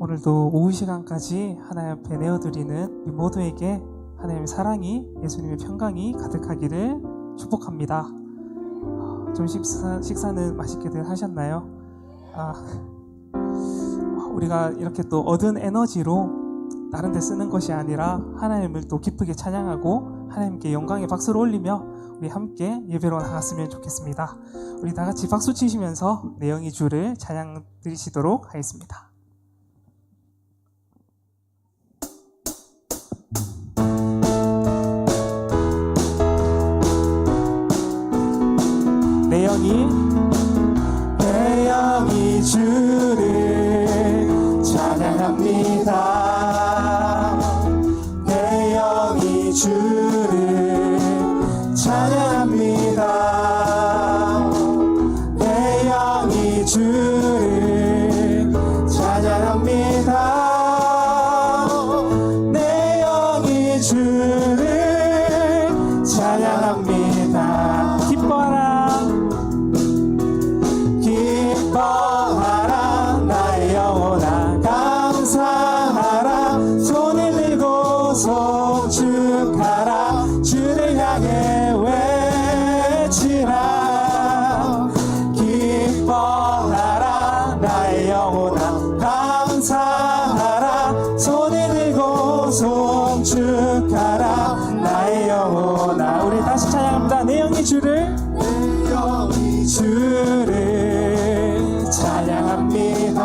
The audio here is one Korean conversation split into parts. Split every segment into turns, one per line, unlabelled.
오늘도 오후 시간까지 하나님 앞에 내어드리는 우리 모두에게 하나님의 사랑이, 예수님의 평강이 가득하기를 축복합니다. 점심 식사는 맛있게들 하셨나요? 우리가 이렇게 또 얻은 에너지로 다른 데 쓰는 것이 아니라 하나님을 또 기쁘게 찬양하고 하나님께 영광의 박수를 올리며 우리 함께 예배로 나갔으면 좋겠습니다. 우리 다 같이 박수 치시면서 내 영이 주를 찬양 드리시도록 하겠습니다. 내 영이 주를 찬양합니다. 내 영이 주를 찬양합니다. 내 영이 주를 찬양합니다. 내 영이 주를 찬양합니다. 기뻐하라 나의 영혼아, 감사하라 손을 들고 송축하라 주를 향해 외치라. 기뻐하라 나의 영혼아, 감사하라 손을 들고 송축하라 나의 영혼아. 우리 다시 찬양합니다. 내 영이 주를 찬양합니다.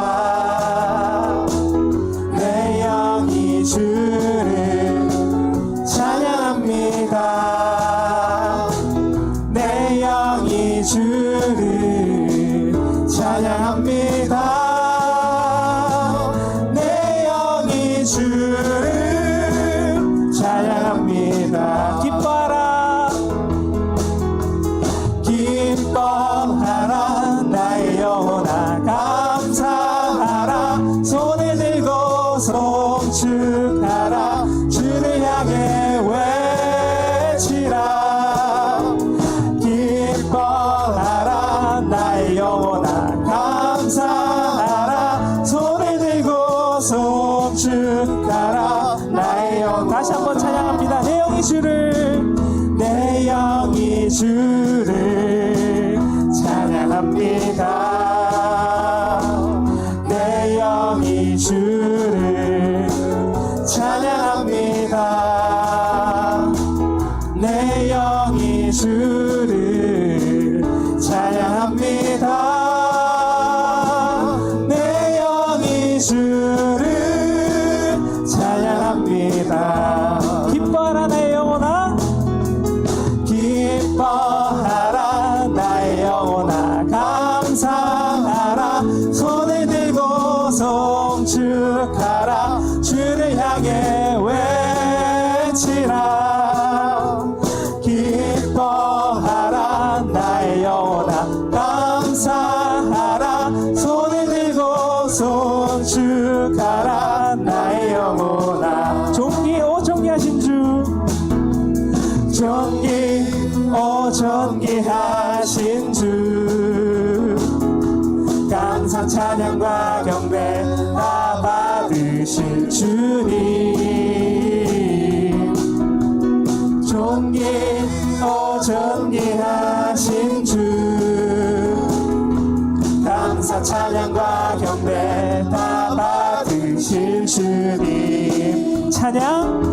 내 영이 주를 찬양합니다. 내 영이 주를 찬양합니다. 내 영이 주를 찬양합니다. 기뻐하라 나의 영혼아, 감사하라 손을 들고 송축하라 주를 향해 외치라. 기뻐하라 나의 영혼아, 감사하라 손을 들고 송축하라 나의 영. 다시 한번 찬양합니다. 내 영이 주를, 내 영이 주를 찬양합니다. 내 영이 주를 찬양합니다. 내 영이 주를 찬양합니다. 내 영이 주를 찬양합니다. 기뻐하라 나의 영혼아, 기뻐하라 나의 영혼아, 감사하라 손을 들고 송축하라 주를 향해 외치라. 기뻐하라 나의 영혼아, 감사하라 손을 들고 송축하라 나의 영혼아. 존귀하신 주, 존귀하신 주, 감사 찬양과 경배 다 받으실 주님. 존귀하신 주, 감사 찬양과 경배 다 받으실 주님. 찬양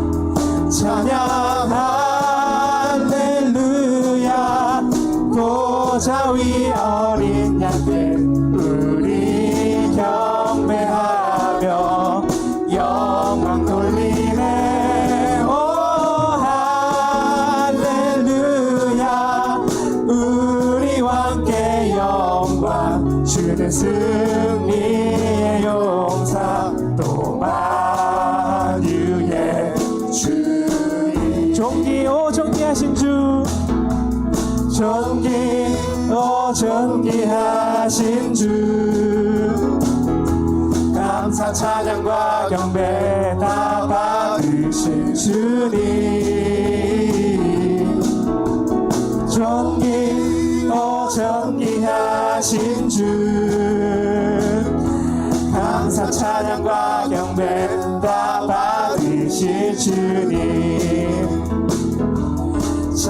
할렐루야. 보좌 위 어린 양들 우리 경배하며 영광 돌리네. 오 할렐루야. 우리와 함께 영광, 주는 승리의 용사 또 만유의 주님. 존귀하신 주, 존귀하신 주, 감사 찬양과 경배 다 받으실 주님. 존귀하신 주, 감사 찬양과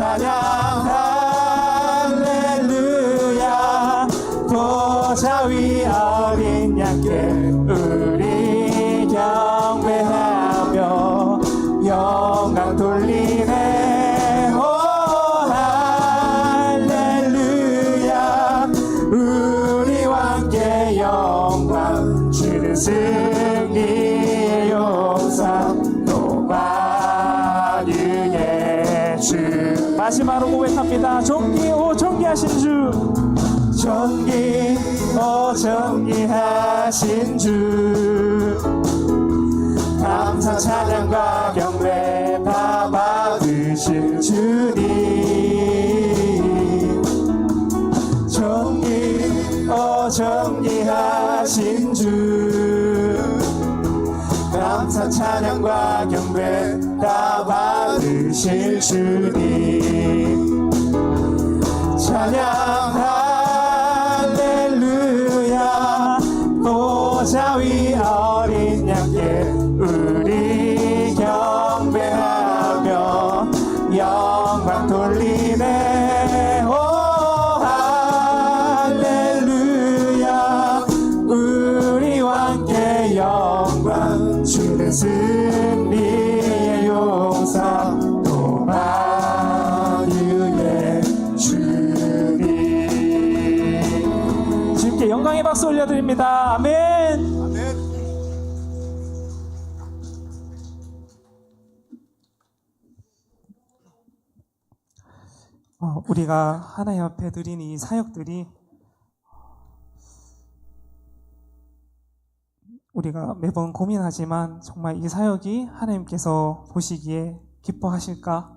찬양 할렐루야. 보좌 위 어린 양께 우리 경배하며 영광 돌리네. 오 할렐루야. 우리 왕께 영광 주는 승리의 용사 노마유의 주. 마지막으로 고백합니다. 존귀하신 주. 존귀하신 주. 감사 찬양과 경배 다 받으실 주님. 존귀하신 주. 감사 찬양과 경배 다 받으실 주님. 찬양 할렐루야. 보좌 위 어린 양께 우리 경배하며 영광 돌리네. 오 할렐루야. 우리 왕께 영광 주는 승리의 용사 노마유의 주님. 주님께 영광의 박수 올려드립니다. 아멘. 우리가 하나님 앞에 드린 이 사역들이 우리가 매번 고민하지만 정말 이 사역이 하나님께서 보시기에 기뻐하실까?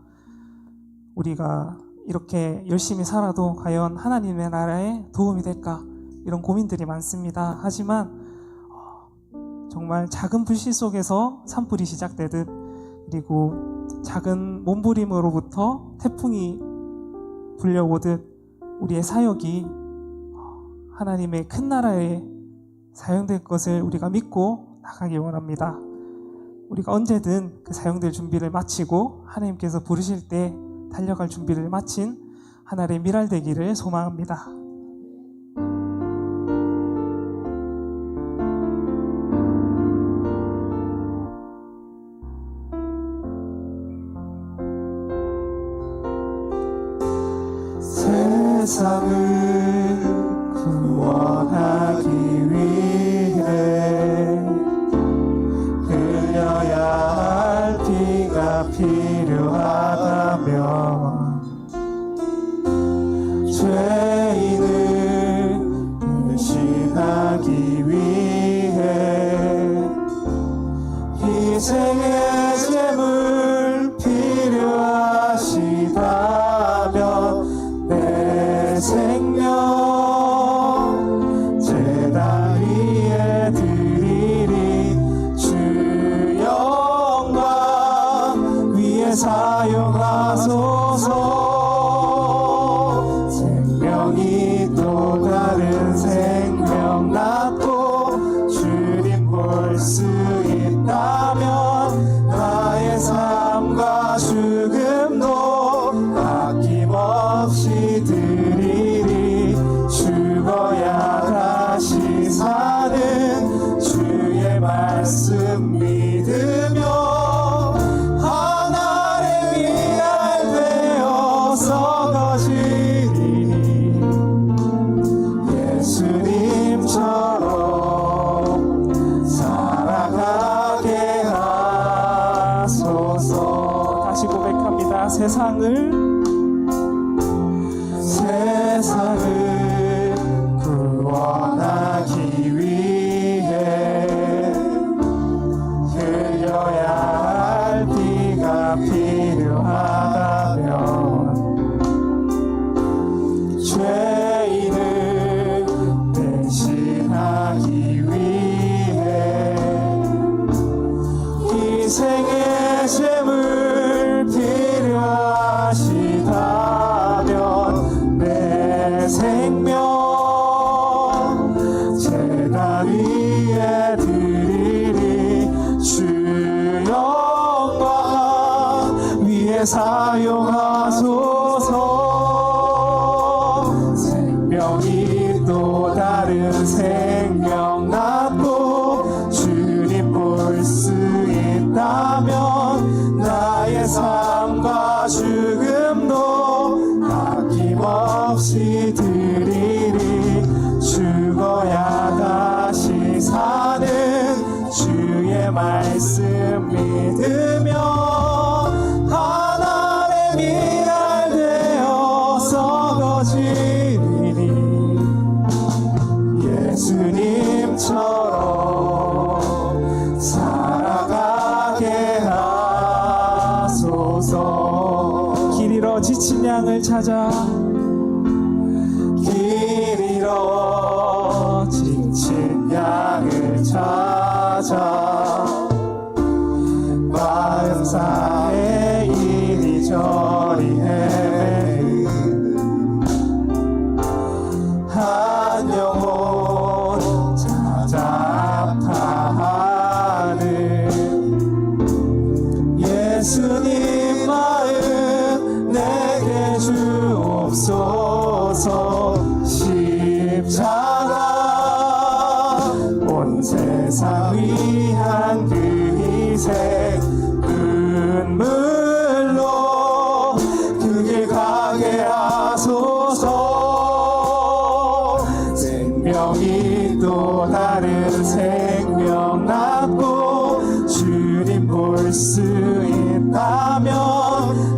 우리가 이렇게 열심히 살아도 과연 하나님의 나라에 도움이 될까? 이런 고민들이 많습니다. 하지만 정말 작은 불씨 속에서 산불이 시작되듯, 그리고 작은 몸부림으로부터 태풍이 불려오듯 우리의 사역이 하나님의 큰 나라에 사용될 것을 우리가 믿고 나가기 원합니다. 우리가 언제든 그 사용될 준비를 마치고 하나님께서 부르실 때 달려갈 준비를 마친 하나님의 미랄 되기를 소망합니다. 세상을 구원하기 위해 흘려야 할 피가 필요하다면 죄인을 대신하기 위해 희생의 제물 필요하시다면 내 생명 제단 위에 드리리. 주 영광 위에 사용하소서. 생명이 또 다른 생명 낳고 주님 볼 수 있다면 나의 삶과 죽음도 아낌없이 드리리. 죽어야 다시 사는 주의 말씀 믿으며 하나를 위할 되어서 거지니 예수님처럼 살아가게 하소서. 다시 고백합니다. 세상을 구원하기 위해 흘려야 할 피가 필요하다면 죄인을 대신하기 위해 희생의 제물 필요하시다면 내 생명 제단 위에 드리리. 주 영광 위에 사용하소서.
생명 낳고 주님 볼 수 있다면 나의 삶과 죽음도 아낌없이 드리리. 죽어야 다시 사는 주의 말씀 믿으며 하나의 미랄 되어서 거지리니 예수님처럼 살아가게 하소서.
길 잃어 지친 양을 찾아
길 잃어 지친 양을 찾아 마음 상해 이리저리 헤매는 한 영혼 찾아 아파하는 예수님 마음 내게 주옵소서. 십자가 온 세상 위한 그 희생 눈물로 그 길 가게 하소서. 생명이 또 다른 생명 낳고 주님 볼 수 있다면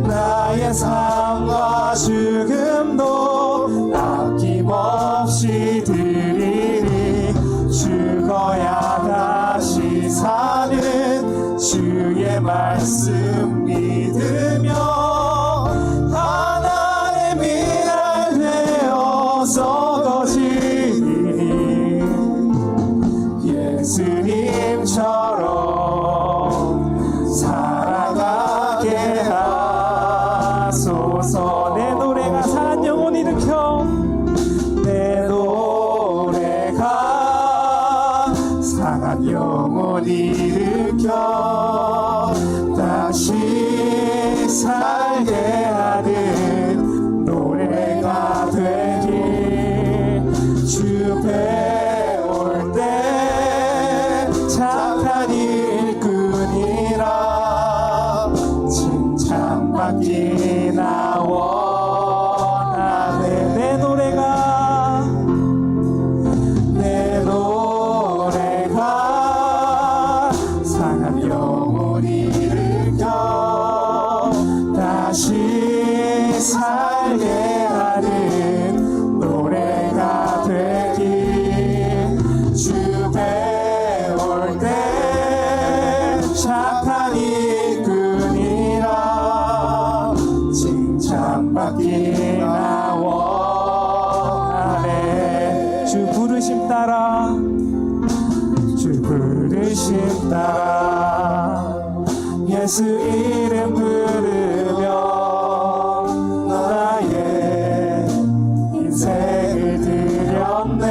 나의 삶과 죽음도 아낌없이 드리리. 죽어야 다시 사는 주의 말씀 믿으며 하나의 미랄 되어서 거지니 예수님처럼 살아가게 하소서.
내 노래가 사한 영혼 일으켜
내 노래가 상한 영혼 일으켜 다시 살게 하는 노래가 되길. 주 배울 때 착한 일꾼이라 칭찬받기나 원하네.
내 노래가
내 노래가 상한 영혼 일으켜 다시 살게 하는 노래가 되길. 주 배울 때 착한 일꾼이라 칭찬받기나 원하네.
주 부르심 따라
주 부르심 따라 예수 이름 부르며 나의 인생을 드렸네.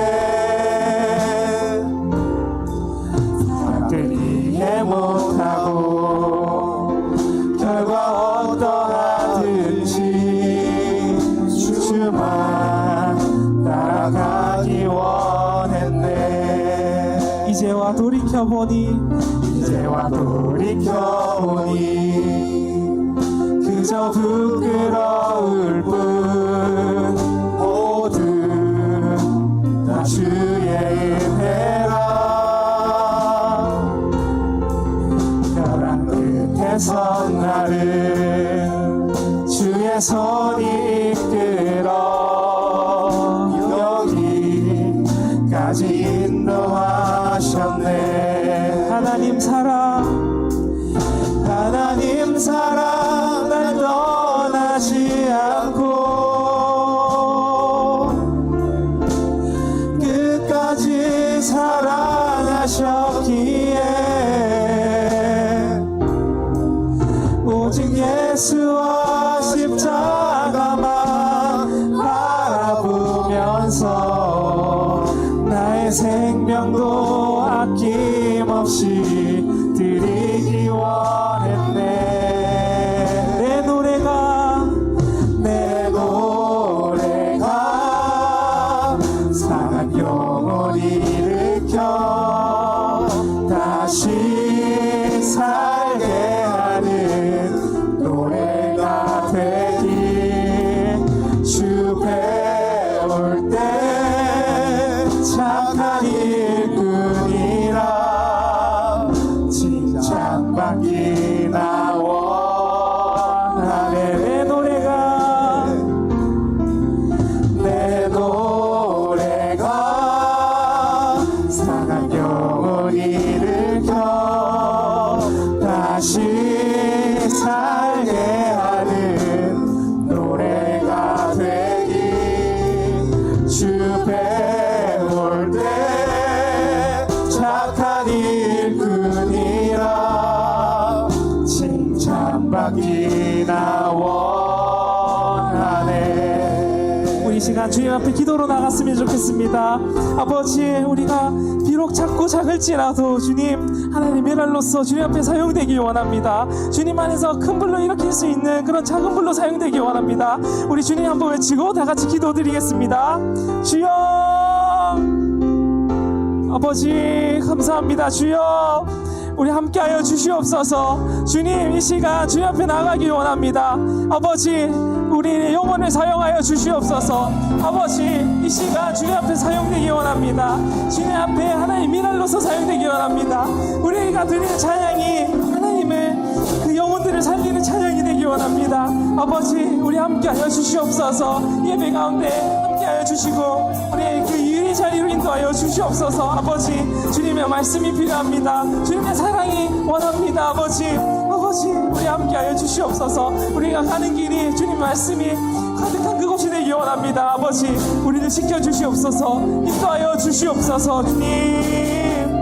사람들 이해 못하고 결과 어떠하든지 주만 따라가기 원했네.
이제와 돌이켜보니
그저 부끄러울 뿐. 모두 다 주의 은혜라. 벼랑 끝에 선 나를 주의 손이 이끌어 여기까지 인도하셨네.
하나님
사랑 날 떠나지 않고 끝까지 사랑하셨기에 오직 예수와 십자가만 바라보면서 나의 생명도 아낌없이 드리기 원했네. 내 노래가 상한 영혼 이름 일으켜 다시 살게 하는 노래가 되기 주 배울 때 착한 일꾼이라 칭찬받기나 원하네. 내 노래가 상한 영혼 일으켜 다시 살게 하는 노래가 되기 주 배울 때 착한 일꾼이라 칭찬받기나 원하네.
우리 이 시간 주님 앞에 기도로 나갔으면 좋겠습니다. 아버지, 우리가 비록 작고 작을지라도 주님, 하나님의 날로서 주님 앞에 사용되기 원합니다. 주님 안에서 큰 불로 일으킬 수 있는 그런 작은 불로 사용되기 원합니다. 우리 주님 한번 외치고 다 같이 기도드리겠습니다. 주여, 아버지 감사합니다. 주여, 우리 함께하여 주시옵소서. 주님, 이 시간 주님 앞에 나가기 원합니다. 아버지, 우리 영혼을 사용하여 주시옵소서. 아버지, 이 시간 주님 앞에 사용되기 원합니다. 주님 앞에 하나님 미랄로서 사용되기 원합니다. 우리가 드리는 찬양이 하나님의 그 영혼들을 살리는 찬양이 되기 원합니다. 아버지, 우리 함께하여 주시옵소서. 예배 가운데 함께하여 주시고 우리 그 유리 자리로 인도하여 주시옵소서. 아버지, 주님의 말씀이 필요합니다. 주님의 사랑이 원합니다. 아버지, 우리 함께하여 주시옵소서. 우리가 가는 길이 주님 말씀이 가득한 그곳이 되기 원합니다. 아버지, 우리를 지켜주시옵소서. 인도하여 주시옵소서. 주님,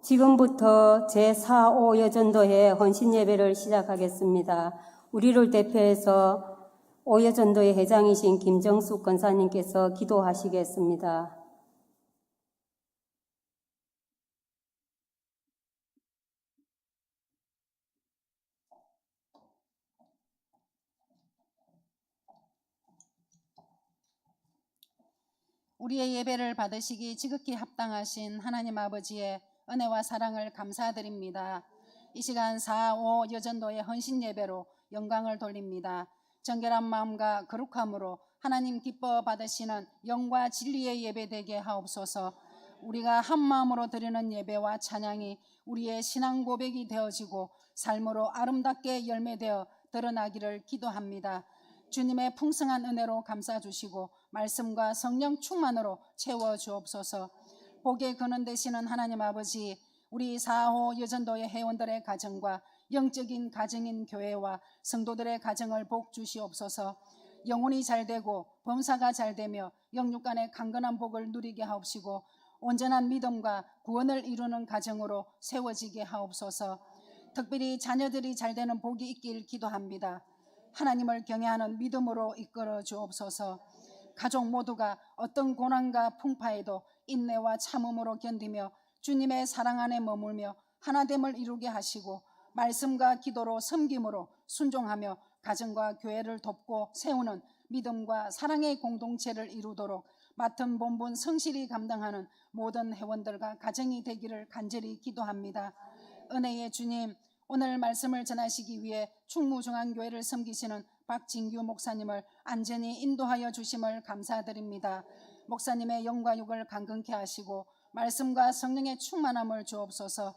지금부터 제4호 여전도회 헌신예배를 시작하겠습니다. 우리를 대표해서 오여전도회 회장이신 김정숙 권사님께서 기도하시겠습니다.
우리의 예배를 받으시기 지극히 합당하신 하나님 아버지의 은혜와 사랑을 감사드립니다. 이 시간 4.5 여전도의 헌신 예배로 영광을 돌립니다. 정결한 마음과 거룩함으로 하나님 기뻐 받으시는 영과 진리의 예배 되게 하옵소서. 우리가 한 마음으로 드리는 예배와 찬양이 우리의 신앙 고백이 되어지고 삶으로 아름답게 열매되어 드러나기를 기도합니다. 주님의 풍성한 은혜로 감싸주시고 말씀과 성령 충만으로 채워주옵소서. 복의 근원 되시는 하나님 아버지, 우리 4호 여전도의 회원들의 가정과 영적인 가정인 교회와 성도들의 가정을 복 주시옵소서. 영혼이 잘되고 범사가 잘되며 영육간의 강건한 복을 누리게 하옵시고 온전한 믿음과 구원을 이루는 가정으로 세워지게 하옵소서. 특별히 자녀들이 잘되는 복이 있길 기도합니다. 하나님을 경외하는 믿음으로 이끌어 주옵소서. 가족 모두가 어떤 고난과 풍파에도 인내와 참음으로 견디며 주님의 사랑 안에 머물며 하나됨을 이루게 하시고 말씀과 기도로 섬김으로 순종하며 가정과 교회를 돕고 세우는 믿음과 사랑의 공동체를 이루도록 맡은 본분 성실히 감당하는 모든 회원들과 가정이 되기를 간절히 기도합니다. 은혜의 주님, 오늘 말씀을 전하시기 위해 충무중앙교회를 섬기시는 박진규 목사님을 안전히 인도하여 주심을 감사드립니다. 목사님의 영과 육을 강건케 하시고 말씀과 성령의 충만함을 주옵소서.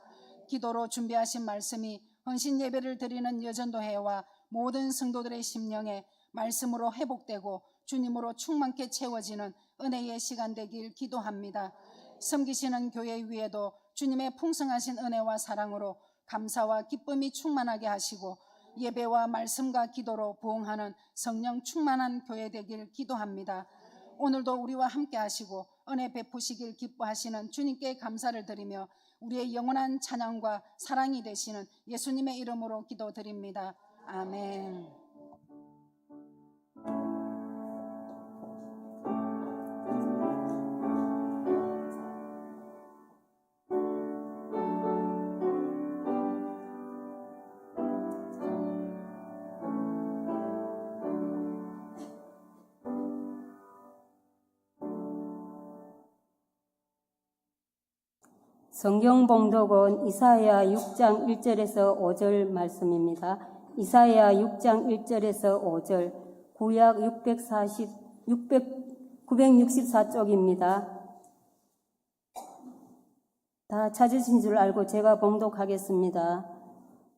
기도로 준비하신 말씀이 헌신 예배를 드리는 여전도회와 모든 성도들의 심령에 말씀으로 회복되고 주님으로 충만케 채워지는 은혜의 시간 되길 기도합니다. 섬기시는 교회 위에도 주님의 풍성하신 은혜와 사랑으로 감사와 기쁨이 충만하게 하시고 예배와 말씀과 기도로 부흥하는 성령 충만한 교회 되길 기도합니다. 오늘도 우리와 함께 하시고 은혜 베푸시길 기뻐하시는 주님께 감사를 드리며 우리의 영원한 찬양과 사랑이 되시는 예수님의 이름으로 기도드립니다. 아멘.
성경 봉독은 이사야 6장 1절에서 5절 말씀입니다. 이사야 6장 1절에서 5절, 구약 964쪽입니다. 다 찾으신 줄 알고 제가 봉독하겠습니다.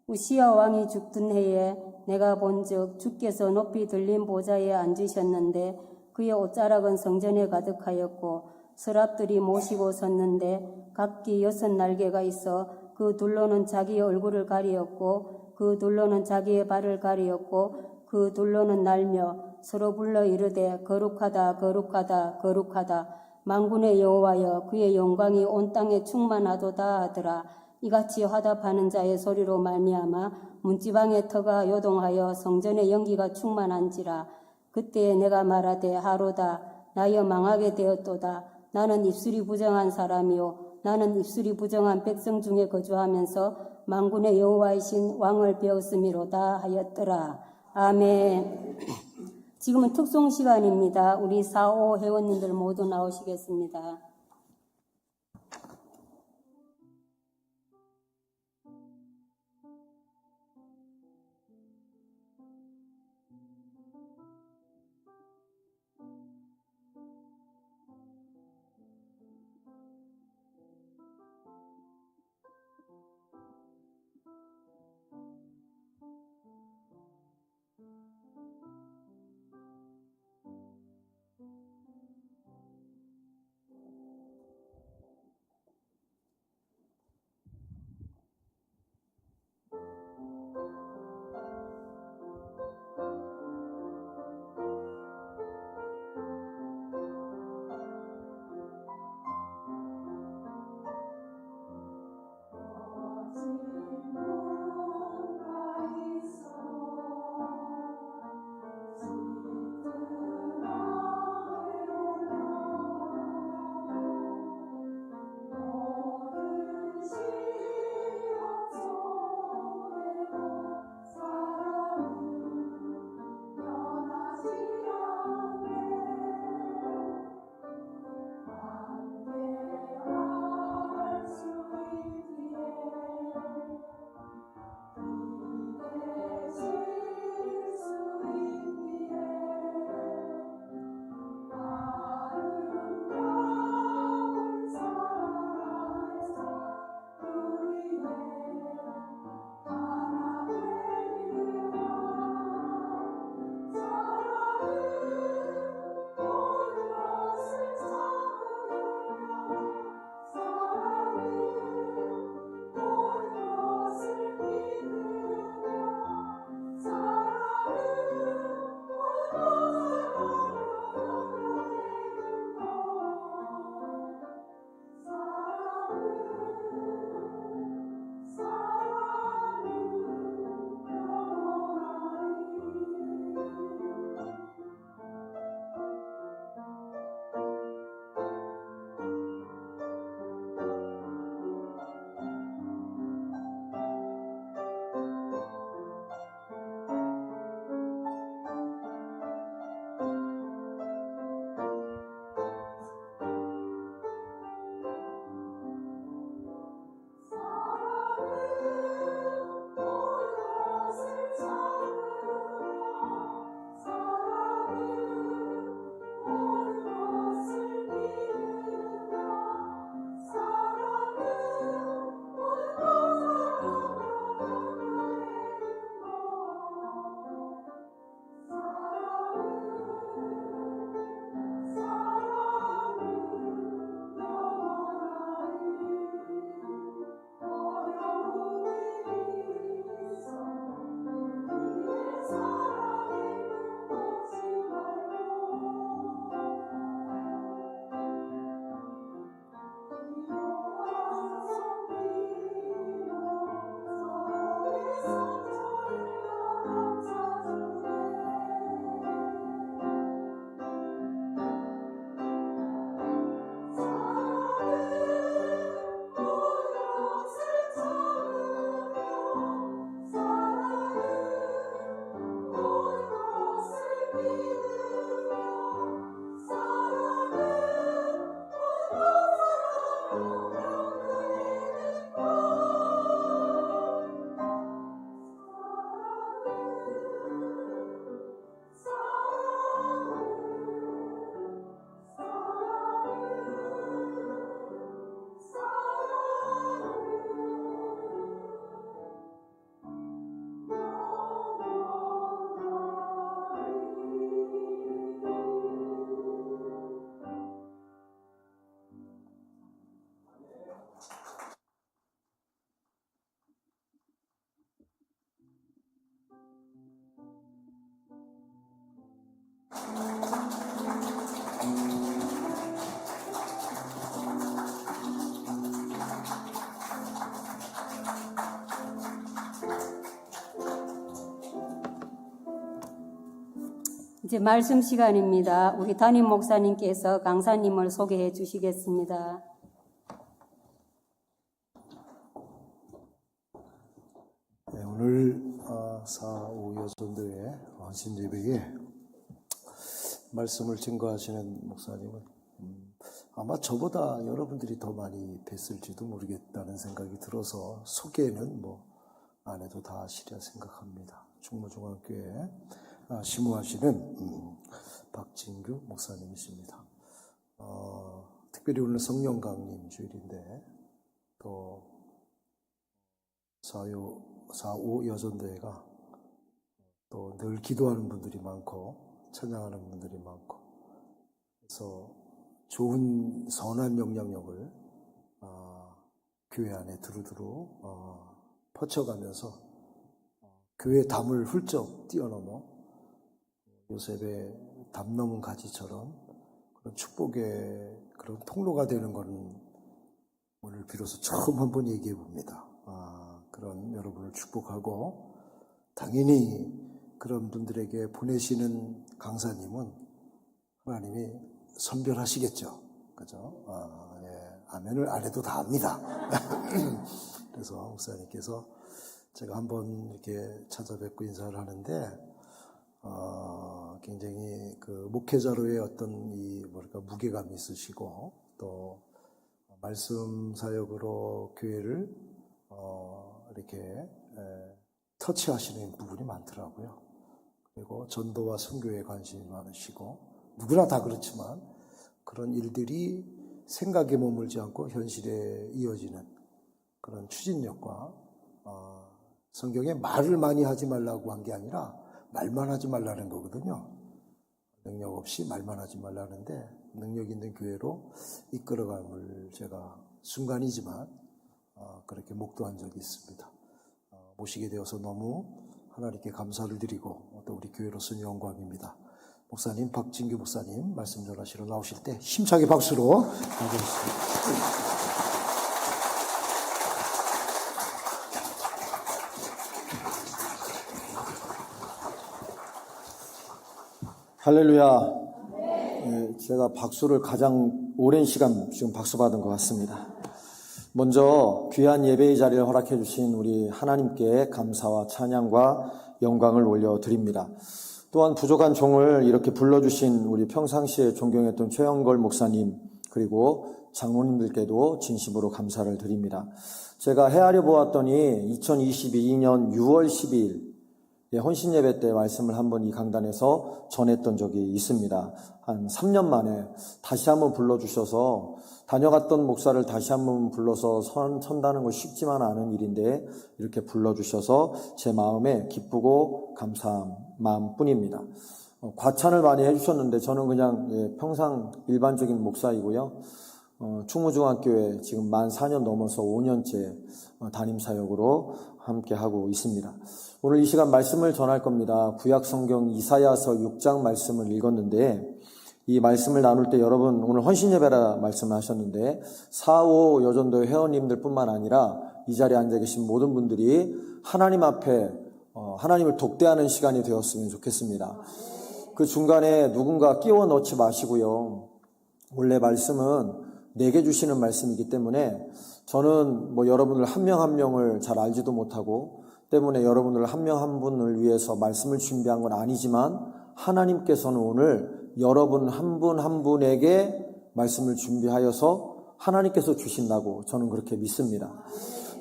우시야 왕이 죽던 해에 내가 본즉 주께서 높이 들린 보좌에 앉으셨는데 그의 옷자락은 성전에 가득하였고 서랍들이 모시고 섰는데 각기 6날개가 있어 그 둘로는 자기의 얼굴을 가리었고 그 둘로는 자기의 발을 가리었고 그 둘로는 날며 서로 불러 이르되 거룩하다 거룩하다 거룩하다 만군의 여호와여 그의 영광이 온 땅에 충만하도다 하더라. 이같이 화답하는 자의 소리로 말미암아 문지방의 터가 요동하여 성전의 연기가 충만한지라. 그때에 내가 말하되 하로다 나여 망하게 되었도다. 나는 입술이 부정한 사람이요 나는 입술이 부정한 백성 중에 거주하면서 만군의 여호와이신 왕을 배웠음이로다 하였더라. 아멘. 지금은 특송 시간입니다. 우리 4.5 회원님들 모두 나오시겠습니다. 이제 말씀 시간입니다. 우리 담임 목사님께서 강사님을 소개해 주시겠습니다.
네, 오늘 4.5 여전도회 헌신예배에 말씀을 증거하시는 목사님은 아마 저보다 여러분들이 더 많이 뵀을지도 모르겠다는 생각이 들어서 소개는 안 해도 다 아시리라 생각합니다. 충무중앙교회 심우하시는 박진규 목사님이십니다. 특별히 오늘 성령강림 주일인데 또 4.5 여전도회가 또 늘 기도하는 분들이 많고 찬양하는 분들이 많고 그래서 좋은 선한 영향력을 교회 안에 두루두루 퍼쳐가면서 교회 담을 훌쩍 뛰어넘어 요셉의 담 넘은 가지처럼 그런 축복의 그런 통로가 되는 것은 오늘 비로소 처음 한번 얘기해 봅니다. 그런 여러분을 축복하고 당연히 그런 분들에게 보내시는 강사님은 하나님이 선별하시겠죠. 그죠? 아멘을 안 해도 다 합니다. 그래서 목사님께서 제가 한번 이렇게 찾아뵙고 인사를 하는데, 굉장히 그 목회자로의 어떤 무게감이 있으시고, 또 말씀 사역으로 교회를, 이렇게, 터치하시는 부분이 많더라고요. 그리고 전도와 선교에 관심이 많으시고, 누구나 다 그렇지만, 그런 일들이 생각에 머물지 않고 현실에 이어지는 그런 추진력과, 성경에 말을 많이 하지 말라고 한 게 아니라 말만 하지 말라는 거거든요. 능력 없이 말만 하지 말라는데 능력 있는 교회로 이끌어감을 제가 순간이지만 그렇게 목도한 적이 있습니다. 모시게 되어서 너무 하나님께 감사를 드리고 또 우리 교회로서는 영광입니다. 목사님 박진규 목사님 말씀 전하시러 나오실 때 힘차게 박수로 맞아주십니다.
할렐루야. 네, 제가 박수를 가장 오랜 시간 지금 박수 받은 것 같습니다. 먼저 귀한 예배의 자리를 허락해 주신 우리 하나님께 감사와 찬양과 영광을 올려드립니다. 또한 부족한 종을 이렇게 불러주신 우리 평상시에 존경했던 최영걸 목사님 그리고 장로님들께도 진심으로 감사를 드립니다. 제가 헤아려 보았더니 2022년 6월 12일 헌신 예배 때 말씀을 한번 이 강단에서 전했던 적이 있습니다. 한 3년 만에 다시 한번 불러주셔서 다녀갔던 목사를 다시 한번 불러서 선다는 거 쉽지만 않은 일인데 이렇게 불러주셔서 제 마음에 기쁘고 감사한 마음뿐입니다. 과찬을 많이 해주셨는데 저는 그냥 평상 일반적인 목사이고요. 충무중앙교회 지금 만 4년 넘어서 5년째 담임사역으로 함께하고 있습니다. 오늘 이 시간 말씀을 전할 겁니다. 구약성경 이사야서 6장 말씀을 읽었는데 이 말씀을 나눌 때 여러분 오늘 헌신예배라 말씀하셨는데 4.5 여전도의 회원님들 뿐만 아니라 이 자리에 앉아 계신 모든 분들이 하나님 앞에 하나님을 독대하는 시간이 되었으면 좋겠습니다. 그 중간에 누군가 끼워 넣지 마시고요. 원래 말씀은 내게 주시는 말씀이기 때문에 저는 여러분들 한 명 한 명을 잘 알지도 못하고 때문에 여러분들 한 명 한 분을 위해서 말씀을 준비한 건 아니지만 하나님께서는 오늘 여러분 한 분 한 분에게 말씀을 준비하여서 하나님께서 주신다고 저는 그렇게 믿습니다.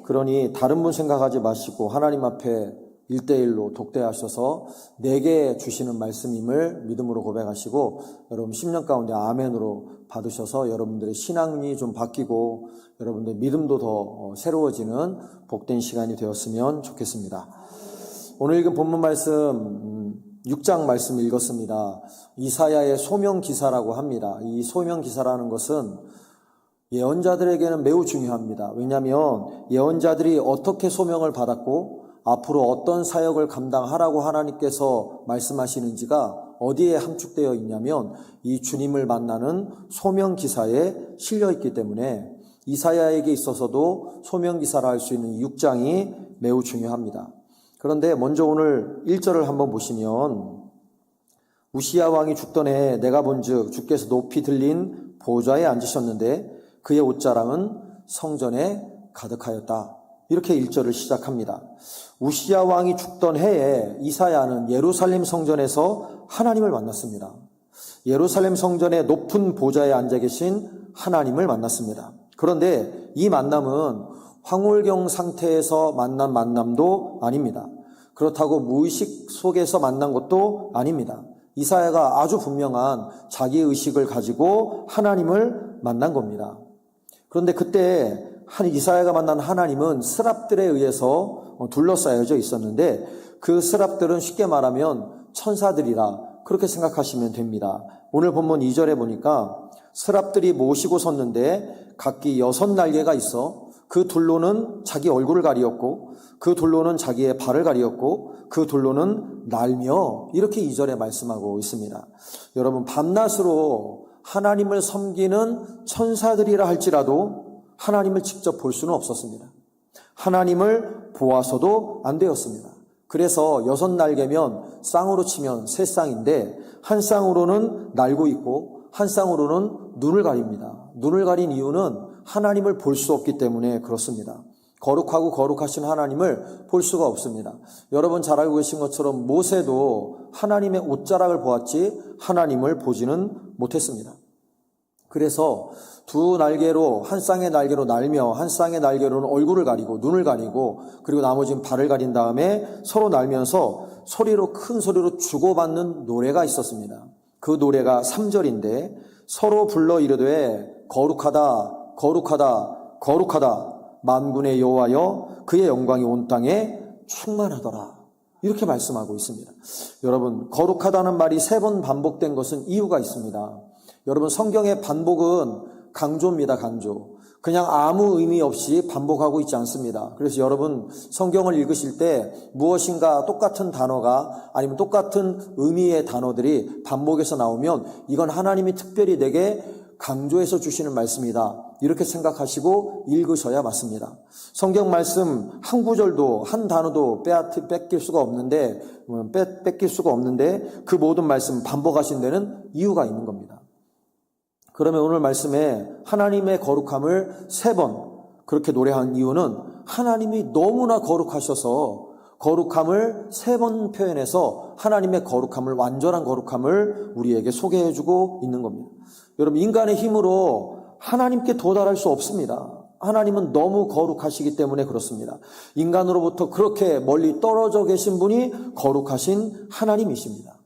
그러니 다른 분 생각하지 마시고 하나님 앞에 1대1로 독대하셔서 내게 주시는 말씀임을 믿음으로 고백하시고 여러분 10년 가운데 아멘으로 받으셔서 여러분들의 신앙이 좀 바뀌고 여러분들의 믿음도 더 새로워지는 복된 시간이 되었으면 좋겠습니다. 오늘 읽은 본문 말씀 6장 말씀 읽었습니다. 이사야의 소명기사라고 합니다. 이 소명기사라는 것은 예언자들에게는 매우 중요합니다. 왜냐하면 예언자들이 어떻게 소명을 받았고 앞으로 어떤 사역을 감당하라고 하나님께서 말씀하시는지가 어디에 함축되어 있냐면 이 주님을 만나는 소명기사에 실려있기 때문에 이사야에게 있어서도 소명기사라 할 수 있는 이 6장이 매우 중요합니다. 그런데 먼저 오늘 1절을 한번 보시면 우시야 왕이 죽던 해에 내가 본즉 주께서 높이 들린 보좌에 앉으셨는데 그의 옷자랑은 성전에 가득하였다. 이렇게 1절을 시작합니다. 우시야 왕이 죽던 해에 이사야는 예루살렘 성전에서 하나님을 만났습니다. 예루살렘 성전의 높은 보좌에 앉아 계신 하나님을 만났습니다. 그런데 이 만남은 황홀경 상태에서 만난 만남도 아닙니다. 그렇다고 무의식 속에서 만난 것도 아닙니다. 이사야가 아주 분명한 자기 의식을 가지고 하나님을 만난 겁니다. 그런데 그때 이사야가 만난 하나님은 스랍들에 의해서 둘러싸여져 있었는데 그 스랍들은 쉽게 말하면 천사들이라 그렇게 생각하시면 됩니다. 오늘 본문 2절에 보니까 스랍들이 모시고 섰는데 각기 6날개가 있어 그 둘로는 자기 얼굴을 가리었고 그 둘로는 자기의 발을 가리었고 그 둘로는 날며 이렇게 2절에 말씀하고 있습니다. 여러분, 밤낮으로 하나님을 섬기는 천사들이라 할지라도 하나님을 직접 볼 수는 없었습니다. 하나님을 보아서도 안 되었습니다. 그래서 6날개면 쌍으로 치면 3쌍인데 한 쌍으로는 날고 있고 한 쌍으로는 눈을 가립니다. 눈을 가린 이유는 하나님을 볼 수 없기 때문에 그렇습니다. 거룩하고 거룩하신 하나님을 볼 수가 없습니다. 여러분 잘 알고 계신 것처럼 모세도 하나님의 옷자락을 보았지 하나님을 보지는 못했습니다. 그래서 두 날개로 한 쌍의 날개로 날며 한 쌍의 날개로는 얼굴을 가리고 눈을 가리고 그리고 나머지는 발을 가린 다음에 서로 날면서 큰 소리로 주고받는 노래가 있었습니다. 그 노래가 3절인데 서로 불러 이르되 거룩하다 거룩하다 거룩하다 만군의 여호와여 그의 영광이 온 땅에 충만하더라. 이렇게 말씀하고 있습니다. 여러분, 거룩하다는 말이 3번 반복된 것은 이유가 있습니다. 여러분, 성경의 반복은 강조입니다. 강조. 그냥 아무 의미 없이 반복하고 있지 않습니다. 그래서 여러분 성경을 읽으실 때 무엇인가 똑같은 단어가 아니면 똑같은 의미의 단어들이 반복해서 나오면 이건 하나님이 특별히 내게 강조해서 주시는 말씀이다. 이렇게 생각하시고 읽으셔야 맞습니다. 성경 말씀 한 구절도 한 단어도 뺏길 수가 없는데 그 모든 말씀 반복하신 데는 이유가 있는 겁니다. 그러면 오늘 말씀에 하나님의 거룩함을 3번 그렇게 노래한 이유는 하나님이 너무나 거룩하셔서 거룩함을 3번 표현해서 하나님의 거룩함을, 완전한 거룩함을 우리에게 소개해주고 있는 겁니다. 여러분, 인간의 힘으로 하나님께 도달할 수 없습니다. 하나님은 너무 거룩하시기 때문에 그렇습니다. 인간으로부터 그렇게 멀리 떨어져 계신 분이 거룩하신 하나님이십니다.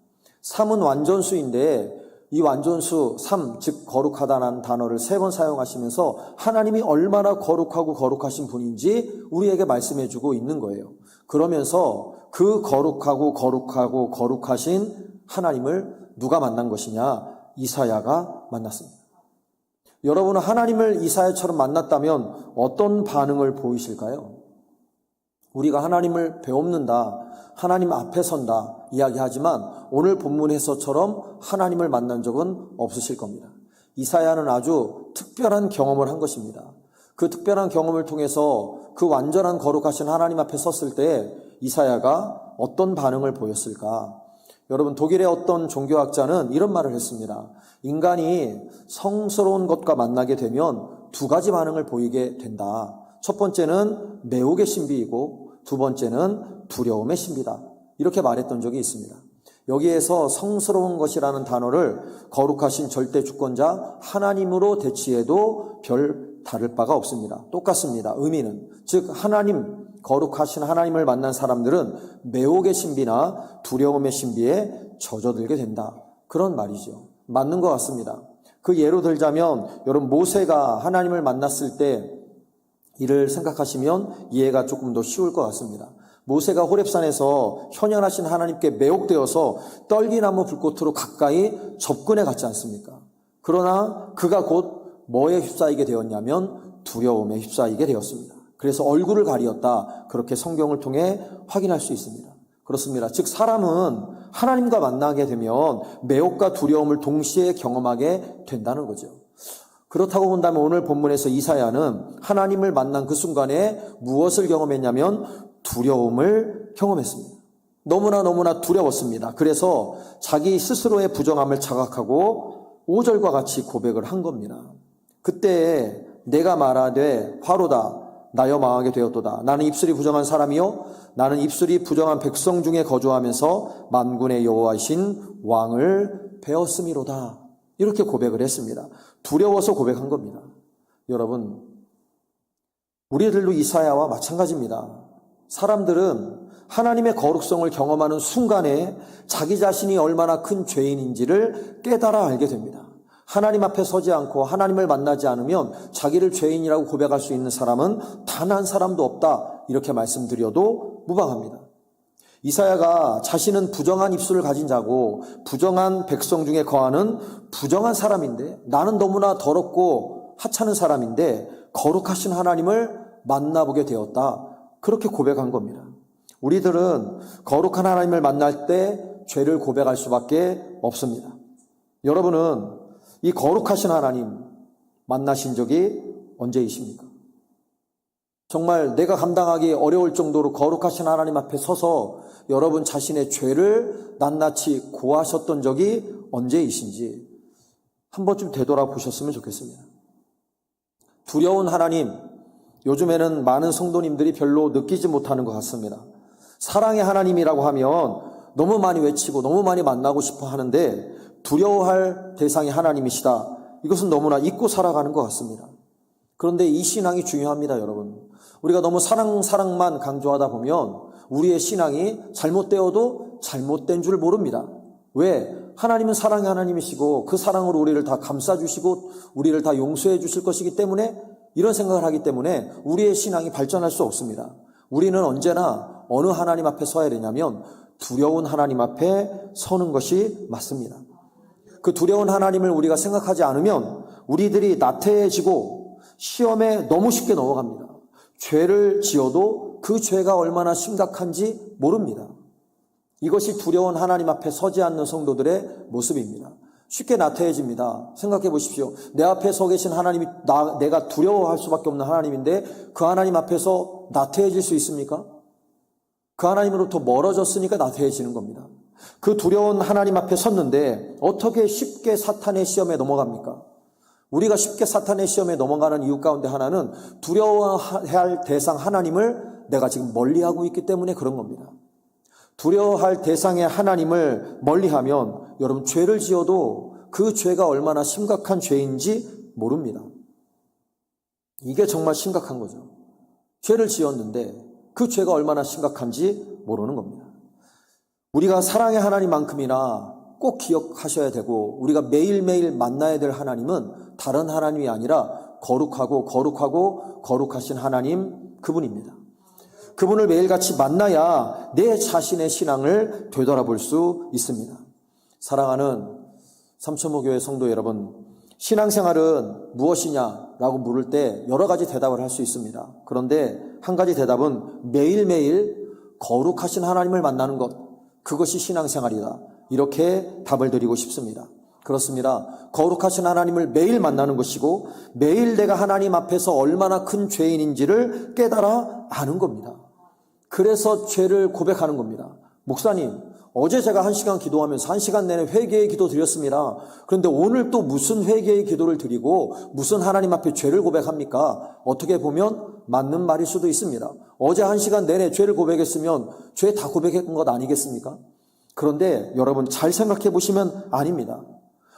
3은 완전수인데 이 완전수 3, 즉 거룩하다는 단어를 3번 사용하시면서 하나님이 얼마나 거룩하고 거룩하신 분인지 우리에게 말씀해주고 있는 거예요. 그러면서 그 거룩하신 하나님을 누가 만난 것이냐? 이사야가 만났습니다. 여러분은 하나님을 이사야처럼 만났다면 어떤 반응을 보이실까요? 우리가 하나님을 배웁는다, 하나님 앞에 선다 이야기하지만 오늘 본문에서처럼 하나님을 만난 적은 없으실 겁니다. 이사야는 아주 특별한 경험을 한 것입니다. 그 특별한 경험을 통해서 그 완전한 거룩하신 하나님 앞에 섰을 때 이사야가 어떤 반응을 보였을까? 여러분, 독일의 어떤 종교학자는 이런 말을 했습니다. 인간이 성스러운 것과 만나게 되면 2가지 반응을 보이게 된다. 첫 번째는 매혹의 신비이고 두 번째는 두려움의 신비다. 이렇게 말했던 적이 있습니다. 여기에서 성스러운 것이라는 단어를 거룩하신 절대 주권자 하나님으로 대치해도 별 다를 바가 없습니다. 똑같습니다. 의미는. 즉 하나님, 거룩하신 하나님을 만난 사람들은 매혹의 신비나 두려움의 신비에 젖어들게 된다. 그런 말이죠. 맞는 것 같습니다. 그 예로 들자면 여러분 모세가 하나님을 만났을 때 이를 생각하시면 이해가 조금 더 쉬울 것 같습니다. 모세가 호렙산에서 현현하신 하나님께 매혹되어서 떨기나무 불꽃으로 가까이 접근해 갔지 않습니까? 그러나 그가 곧 뭐에 휩싸이게 되었냐면 두려움에 휩싸이게 되었습니다. 그래서 얼굴을 가리었다. 그렇게 성경을 통해 확인할 수 있습니다. 그렇습니다. 즉 사람은 하나님과 만나게 되면 매혹과 두려움을 동시에 경험하게 된다는 거죠. 그렇다고 본다면 오늘 본문에서 이사야는 하나님을 만난 그 순간에 무엇을 경험했냐면 두려움을 경험했습니다. 너무나 두려웠습니다. 그래서 자기 스스로의 부정함을 자각하고 5절과 같이 고백을 한 겁니다. 그때 내가 말하되 화로다 나여 망하게 되었도다. 나는 입술이 부정한 사람이요 나는 입술이 부정한 백성 중에 거주하면서 만군의 여호와이신 왕을 배웠음이로다. 이렇게 고백을 했습니다. 두려워서 고백한 겁니다. 여러분, 우리들도 이사야와 마찬가지입니다. 사람들은 하나님의 거룩성을 경험하는 순간에 자기 자신이 얼마나 큰 죄인인지를 깨달아 알게 됩니다. 하나님 앞에 서지 않고 하나님을 만나지 않으면 자기를 죄인이라고 고백할 수 있는 사람은 단 한 사람도 없다. 이렇게 말씀드려도 무방합니다. 이사야가 자신은 부정한 입술을 가진 자고 부정한 백성 중에 거하는 부정한 사람인데 나는 너무나 더럽고 하찮은 사람인데 거룩하신 하나님을 만나보게 되었다. 그렇게 고백한 겁니다. 우리들은 거룩한 하나님을 만날 때 죄를 고백할 수밖에 없습니다. 여러분은 이 거룩하신 하나님 만나신 적이 언제이십니까? 정말 내가 감당하기 어려울 정도로 거룩하신 하나님 앞에 서서 여러분 자신의 죄를 낱낱이 고하셨던 적이 언제이신지 한 번쯤 되돌아보셨으면 좋겠습니다. 두려운 하나님, 요즘에는 많은 성도님들이 별로 느끼지 못하는 것 같습니다. 사랑의 하나님이라고 하면 너무 많이 외치고 너무 많이 만나고 싶어 하는데 두려워할 대상이 하나님이시다. 이것은 너무나 잊고 살아가는 것 같습니다. 그런데 이 신앙이 중요합니다, 여러분. 우리가 너무 사랑만 강조하다 보면 우리의 신앙이 잘못되어도 잘못된 줄 모릅니다. 왜? 하나님은 사랑의 하나님이시고 그 사랑으로 우리를 다 감싸주시고 우리를 다 용서해 주실 것이기 때문에 이런 생각을 하기 때문에 우리의 신앙이 발전할 수 없습니다. 우리는 언제나 어느 하나님 앞에 서야 되냐면 두려운 하나님 앞에 서는 것이 맞습니다. 그 두려운 하나님을 우리가 생각하지 않으면 우리들이 나태해지고 시험에 너무 쉽게 넘어갑니다. 죄를 지어도 그 죄가 얼마나 심각한지 모릅니다. 이것이 두려운 하나님 앞에 서지 않는 성도들의 모습입니다. 쉽게 나태해집니다. 생각해 보십시오. 내 앞에 서 계신 하나님이 내가 두려워할 수밖에 없는 하나님인데 그 하나님 앞에서 나태해질 수 있습니까? 그 하나님으로부터 멀어졌으니까 나태해지는 겁니다. 그 두려운 하나님 앞에 섰는데 어떻게 쉽게 사탄의 시험에 넘어갑니까? 우리가 쉽게 사탄의 시험에 넘어가는 이유 가운데 하나는 두려워해야 할 대상 하나님을 내가 지금 멀리하고 있기 때문에 그런 겁니다. 두려워할 대상의 하나님을 멀리하면 여러분 죄를 지어도 그 죄가 얼마나 심각한 죄인지 모릅니다. 이게 정말 심각한 거죠. 죄를 지었는데 그 죄가 얼마나 심각한지 모르는 겁니다. 우리가 사랑의 하나님만큼이나 꼭 기억하셔야 되고 우리가 매일매일 만나야 될 하나님은 다른 하나님이 아니라 거룩하신 하나님 그분입니다. 그분을 매일같이 만나야 내 자신의 신앙을 되돌아볼 수 있습니다. 사랑하는 삼천모교회 성도 여러분, 신앙생활은 무엇이냐라고 물을 때 여러 가지 대답을 할 수 있습니다. 그런데 한 가지 대답은 매일매일 거룩하신 하나님을 만나는 것, 그것이 신앙생활이다. 이렇게 답을 드리고 싶습니다. 그렇습니다. 거룩하신 하나님을 매일 만나는 것이고 매일 내가 하나님 앞에서 얼마나 큰 죄인인지를 깨달아 아는 겁니다. 그래서 죄를 고백하는 겁니다. 목사님, 어제 제가 1시간 기도하면서 1시간 내내 회개의 기도 드렸습니다. 그런데 오늘 또 무슨 회개의 기도를 드리고 무슨 하나님 앞에 죄를 고백합니까? 어떻게 보면 맞는 말일 수도 있습니다. 어제 1시간 내내 죄를 고백했으면 죄 다 고백한 것 아니겠습니까? 그런데 여러분 잘 생각해 보시면 아닙니다.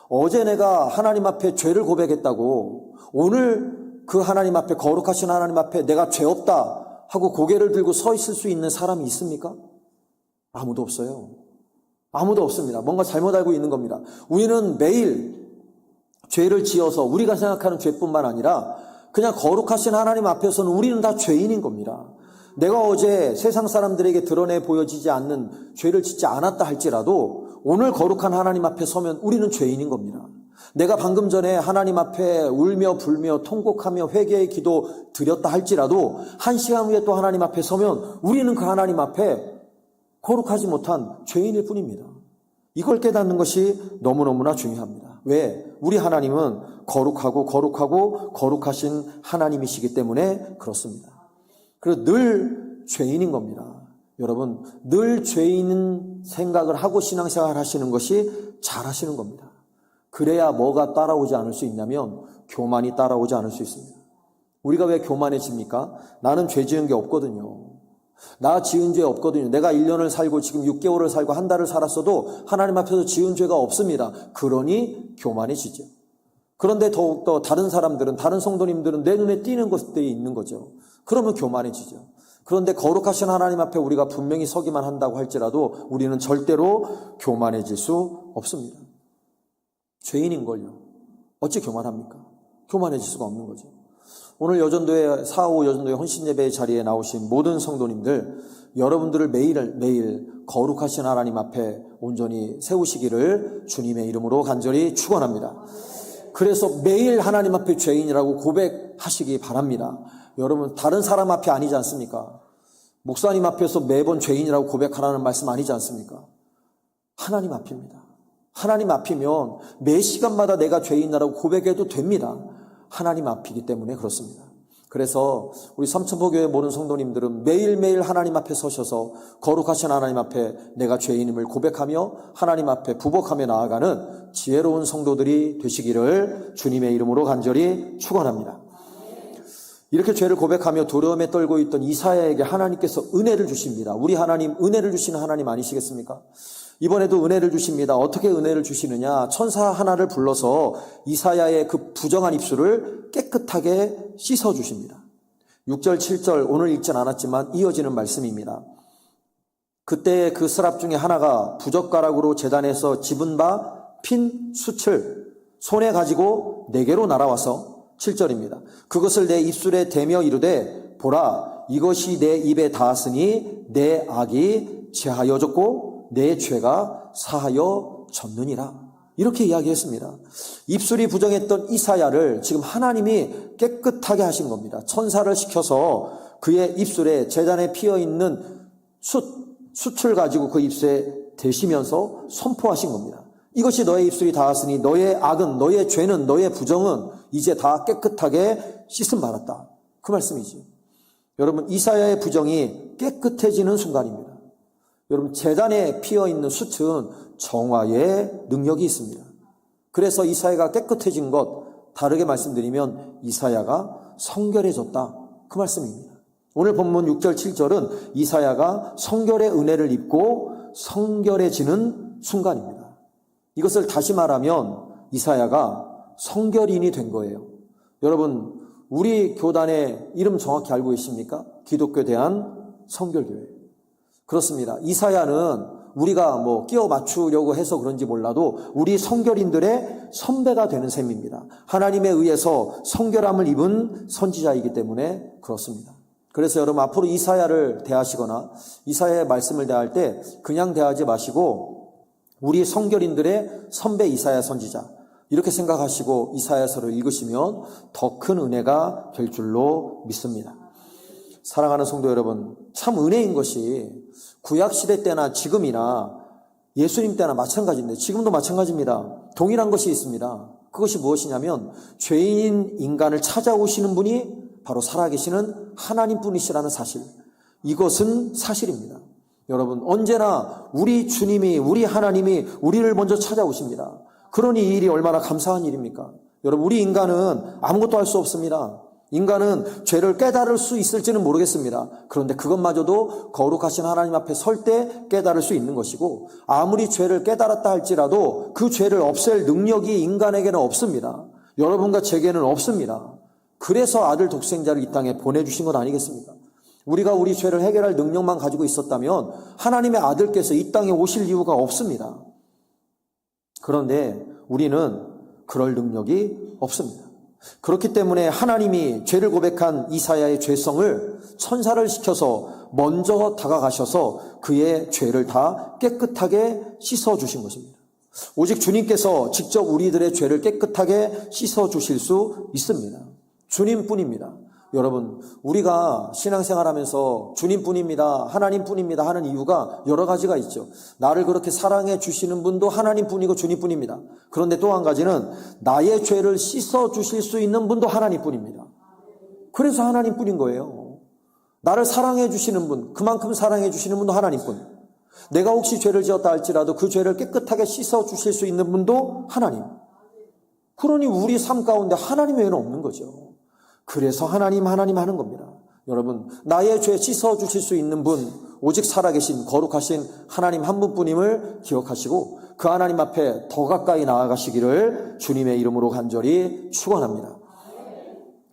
어제 내가 하나님 앞에 죄를 고백했다고 오늘 그 하나님 앞에 거룩하신 하나님 앞에 내가 죄 없다 하고 고개를 들고 서 있을 수 있는 사람이 있습니까? 아무도 없어요. 아무도 없습니다. 뭔가 잘못 알고 있는 겁니다. 우리는 매일 죄를 지어서 우리가 생각하는 죄뿐만 아니라 그냥 거룩하신 하나님 앞에서는 우리는 다 죄인인 겁니다. 내가 어제 세상 사람들에게 드러내 보여지지 않는 죄를 짓지 않았다 할지라도 오늘 거룩한 하나님 앞에 서면 우리는 죄인인 겁니다. 내가 방금 전에 하나님 앞에 울며 불며 통곡하며 회개의 기도 드렸다 할지라도 1시간 후에 또 하나님 앞에 서면 우리는 그 하나님 앞에 거룩하지 못한 죄인일 뿐입니다. 이걸 깨닫는 것이 너무너무나 중요합니다. 왜? 우리 하나님은 거룩하신 하나님이시기 때문에 그렇습니다. 그래서 늘 죄인인 겁니다. 여러분, 늘 죄인은 생각을 하고 신앙생활 하시는 것이 잘 하시는 겁니다. 그래야 뭐가 따라오지 않을 수 있냐면 교만이 따라오지 않을 수 있습니다. 우리가 왜 교만해집니까? 나는 죄 지은 게 없거든요. 나 지은 죄 없거든요. 내가 1년을 살고 지금 6개월을 살고 한 달을 살았어도 하나님 앞에서 지은 죄가 없습니다. 그러니 교만해지죠. 그런데 더욱더 다른 사람들은, 다른 성도님들은 내 눈에 띄는 것들이 있는 거죠. 그러면 교만해지죠. 그런데 거룩하신 하나님 앞에 우리가 분명히 서기만 한다고 할지라도 우리는 절대로 교만해질 수 없습니다. 죄인인걸요. 어찌 교만합니까? 교만해질 수가 없는 거죠. 오늘 여전도의 4.5 여전도의 헌신예배의 자리에 나오신 모든 성도님들, 여러분들을 매일 거룩하신 하나님 앞에 온전히 세우시기를 주님의 이름으로 간절히 축원합니다. 그래서 매일 하나님 앞에 죄인이라고 고백하시기 바랍니다. 여러분, 다른 사람 앞에 아니지 않습니까? 목사님 앞에서 매번 죄인이라고 고백하라는 말씀 아니지 않습니까? 하나님 앞입니다. 하나님 앞이면 매 시간마다 내가 죄인이라고 고백해도 됩니다. 하나님 앞이기 때문에 그렇습니다. 그래서 우리 삼천포교회 모든 성도님들은 매일매일 하나님 앞에 서셔서 거룩하신 하나님 앞에 내가 죄인임을 고백하며 하나님 앞에 부복하며 나아가는 지혜로운 성도들이 되시기를 주님의 이름으로 간절히 축원합니다. 이렇게 죄를 고백하며 두려움에 떨고 있던 이사야에게 하나님께서 은혜를 주십니다. 우리 하나님, 은혜를 주시는 하나님 아니시겠습니까? 이번에도 은혜를 주십니다. 어떻게 은혜를 주시느냐? 천사 하나를 불러서 이사야의 그 부정한 입술을 깨끗하게 씻어주십니다. 6절, 7절 오늘 읽진 않았지만 이어지는 말씀입니다. 그때 그 스랍 중에 하나가 부젓가락으로 제단에서 집은 바 핀 숯을 손에 가지고 내게로 날아와서 7절입니다. 그것을 내 입술에 대며 이르되 보라, 이것이 내 입에 닿았으니 내 악이 제하여졌고 내 죄가 사하여졌느니라. 이렇게 이야기했습니다. 입술이 부정했던 이사야를 지금 하나님이 깨끗하게 하신 겁니다. 천사를 시켜서 그의 입술에 제단에 피어있는 숯을 가지고 그 입술에 대시면서 선포하신 겁니다. 이것이 너의 입술이 닿았으니 너의 악은, 너의 죄는, 너의 부정은 이제 다 깨끗하게 씻음 받았다. 그 말씀이죠. 여러분, 이사야의 부정이 깨끗해지는 순간입니다. 여러분, 제단에 피어있는 숯은 정화의 능력이 있습니다. 그래서 이사야가 깨끗해진 것, 다르게 말씀드리면 이사야가 성결해졌다. 그 말씀입니다. 오늘 본문 6절, 7절은 이사야가 성결의 은혜를 입고 성결해지는 순간입니다. 이것을 다시 말하면 이사야가 성결인이 된 거예요. 여러분, 우리 교단의 이름 정확히 알고 계십니까? 기독교 대한 성결교회. 그렇습니다. 이사야는 우리가 끼워 맞추려고 해서 그런지 몰라도 우리 성결인들의 선배가 되는 셈입니다. 하나님에 의해서 성결함을 입은 선지자이기 때문에 그렇습니다. 그래서 여러분, 앞으로 이사야를 대하시거나 이사야의 말씀을 대할 때 그냥 대하지 마시고 우리 성결인들의 선배 이사야 선지자, 이렇게 생각하시고 이사야서를 읽으시면 더 큰 은혜가 될 줄로 믿습니다. 사랑하는 성도 여러분, 참 은혜인 것이 구약시대 때나 지금이나 예수님 때나 마찬가지인데, 지금도 마찬가지입니다. 동일한 것이 있습니다. 그것이 무엇이냐면 죄인인 인간을 찾아오시는 분이 바로 살아계시는 하나님뿐이시라는 사실, 이것은 사실입니다. 여러분, 언제나 우리 주님이, 우리 하나님이 우리를 먼저 찾아오십니다. 그러니 이 일이 얼마나 감사한 일입니까? 여러분, 우리 인간은 아무것도 할 수 없습니다. 인간은 죄를 깨달을 수 있을지는 모르겠습니다. 그런데 그것마저도 거룩하신 하나님 앞에 설 때 깨달을 수 있는 것이고, 아무리 죄를 깨달았다 할지라도 그 죄를 없앨 능력이 인간에게는 없습니다. 여러분과 제게는 없습니다. 그래서 아들 독생자를 이 땅에 보내주신 것 아니겠습니까? 우리가 우리 죄를 해결할 능력만 가지고 있었다면 하나님의 아들께서 이 땅에 오실 이유가 없습니다. 그런데 우리는 그럴 능력이 없습니다. 그렇기 때문에 하나님이 죄를 고백한 이사야의 죄성을 천사를 시켜서 먼저 다가가셔서 그의 죄를 다 깨끗하게 씻어주신 것입니다. 오직 주님께서 직접 우리들의 죄를 깨끗하게 씻어주실 수 있습니다. 주님뿐입니다. 여러분, 우리가 신앙생활하면서 주님뿐입니다, 하나님뿐입니다 하는 이유가 여러 가지가 있죠. 나를 그렇게 사랑해 주시는 분도 하나님뿐이고 주님뿐입니다. 그런데 또 한 가지는 나의 죄를 씻어 주실 수 있는 분도 하나님뿐입니다. 그래서 하나님뿐인 거예요. 나를 사랑해 주시는 분, 그만큼 사랑해 주시는 분도 하나님뿐. 내가 혹시 죄를 지었다 할지라도 그 죄를 깨끗하게 씻어 주실 수 있는 분도 하나님. 그러니 우리 삶 가운데 하나님 외에는 없는 거죠. 그래서 하나님 하는 겁니다. 여러분, 나의 죄 씻어 주실 수 있는 분, 오직 살아계신 거룩하신 하나님 한 분뿐임을 기억하시고 그 하나님 앞에 더 가까이 나아가시기를 주님의 이름으로 간절히 축원합니다.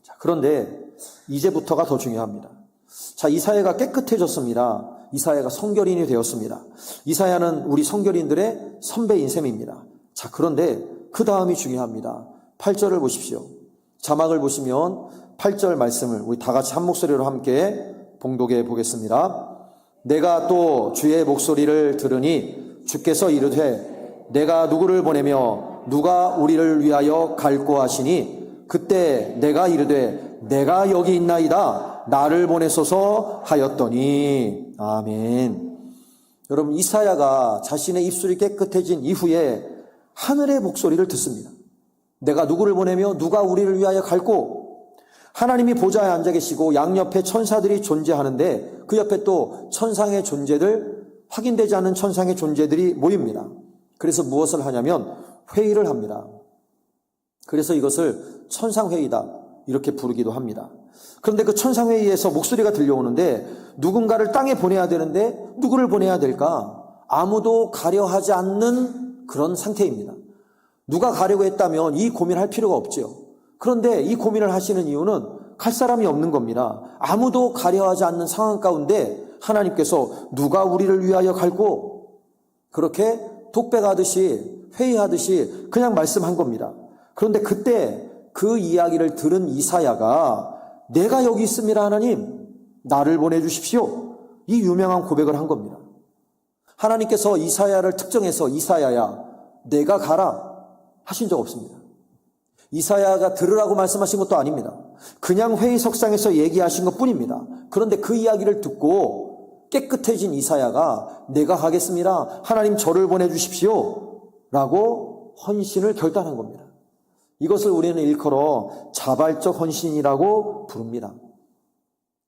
자, 그런데 이제부터가 더 중요합니다. 자, 이사야가 깨끗해졌습니다. 이사야가 성결인이 되었습니다. 이사야는 우리 성결인들의 선배인 셈입니다. 자, 그런데 그 다음이 중요합니다. 8절을 보십시오. 자막을 보시면 8절 말씀을 우리 다 같이 한 목소리로 함께 봉독해 보겠습니다. 내가 또 주의 목소리를 들으니 주께서 이르되 내가 누구를 보내며 누가 우리를 위하여 갈고 하시니 그때 내가 이르되 내가 여기 있나이다 나를 보내소서 하였더니 아멘. 여러분, 이사야가 자신의 입술이 깨끗해진 이후에 하늘의 목소리를 듣습니다. 내가 누구를 보내며 누가 우리를 위하여 갈고. 하나님이 보좌에 앉아 계시고 양옆에 천사들이 존재하는데 그 옆에 또 천상의 존재들, 확인되지 않는 천상의 존재들이 모입니다. 그래서 무엇을 하냐면 회의를 합니다. 그래서 이것을 천상회의다 이렇게 부르기도 합니다. 그런데 그 천상회의에서 목소리가 들려오는데 누군가를 땅에 보내야 되는데 누구를 보내야 될까? 아무도 가려 하지 않는 그런 상태입니다. 누가 가려고 했다면 이 고민할 필요가 없죠. 그런데 이 고민을 하시는 이유는 갈 사람이 없는 겁니다. 아무도 가려하지 않는 상황 가운데 하나님께서 누가 우리를 위하여 갈고 그렇게 독백하듯이 회의하듯이 그냥 말씀한 겁니다. 그런데 그때 그 이야기를 들은 이사야가 내가 여기 있습니다 하나님 나를 보내주십시오 이 유명한 고백을 한 겁니다. 하나님께서 이사야를 특정해서 이사야야 내가 가라 하신 적 없습니다. 이사야가 들으라고 말씀하신 것도 아닙니다. 그냥 회의석상에서 얘기하신 것뿐입니다. 그런데 그 이야기를 듣고 깨끗해진 이사야가 내가 가겠습니다. 하나님 저를 보내주십시오. 라고 헌신을 결단한 겁니다. 이것을 우리는 일컬어 자발적 헌신이라고 부릅니다.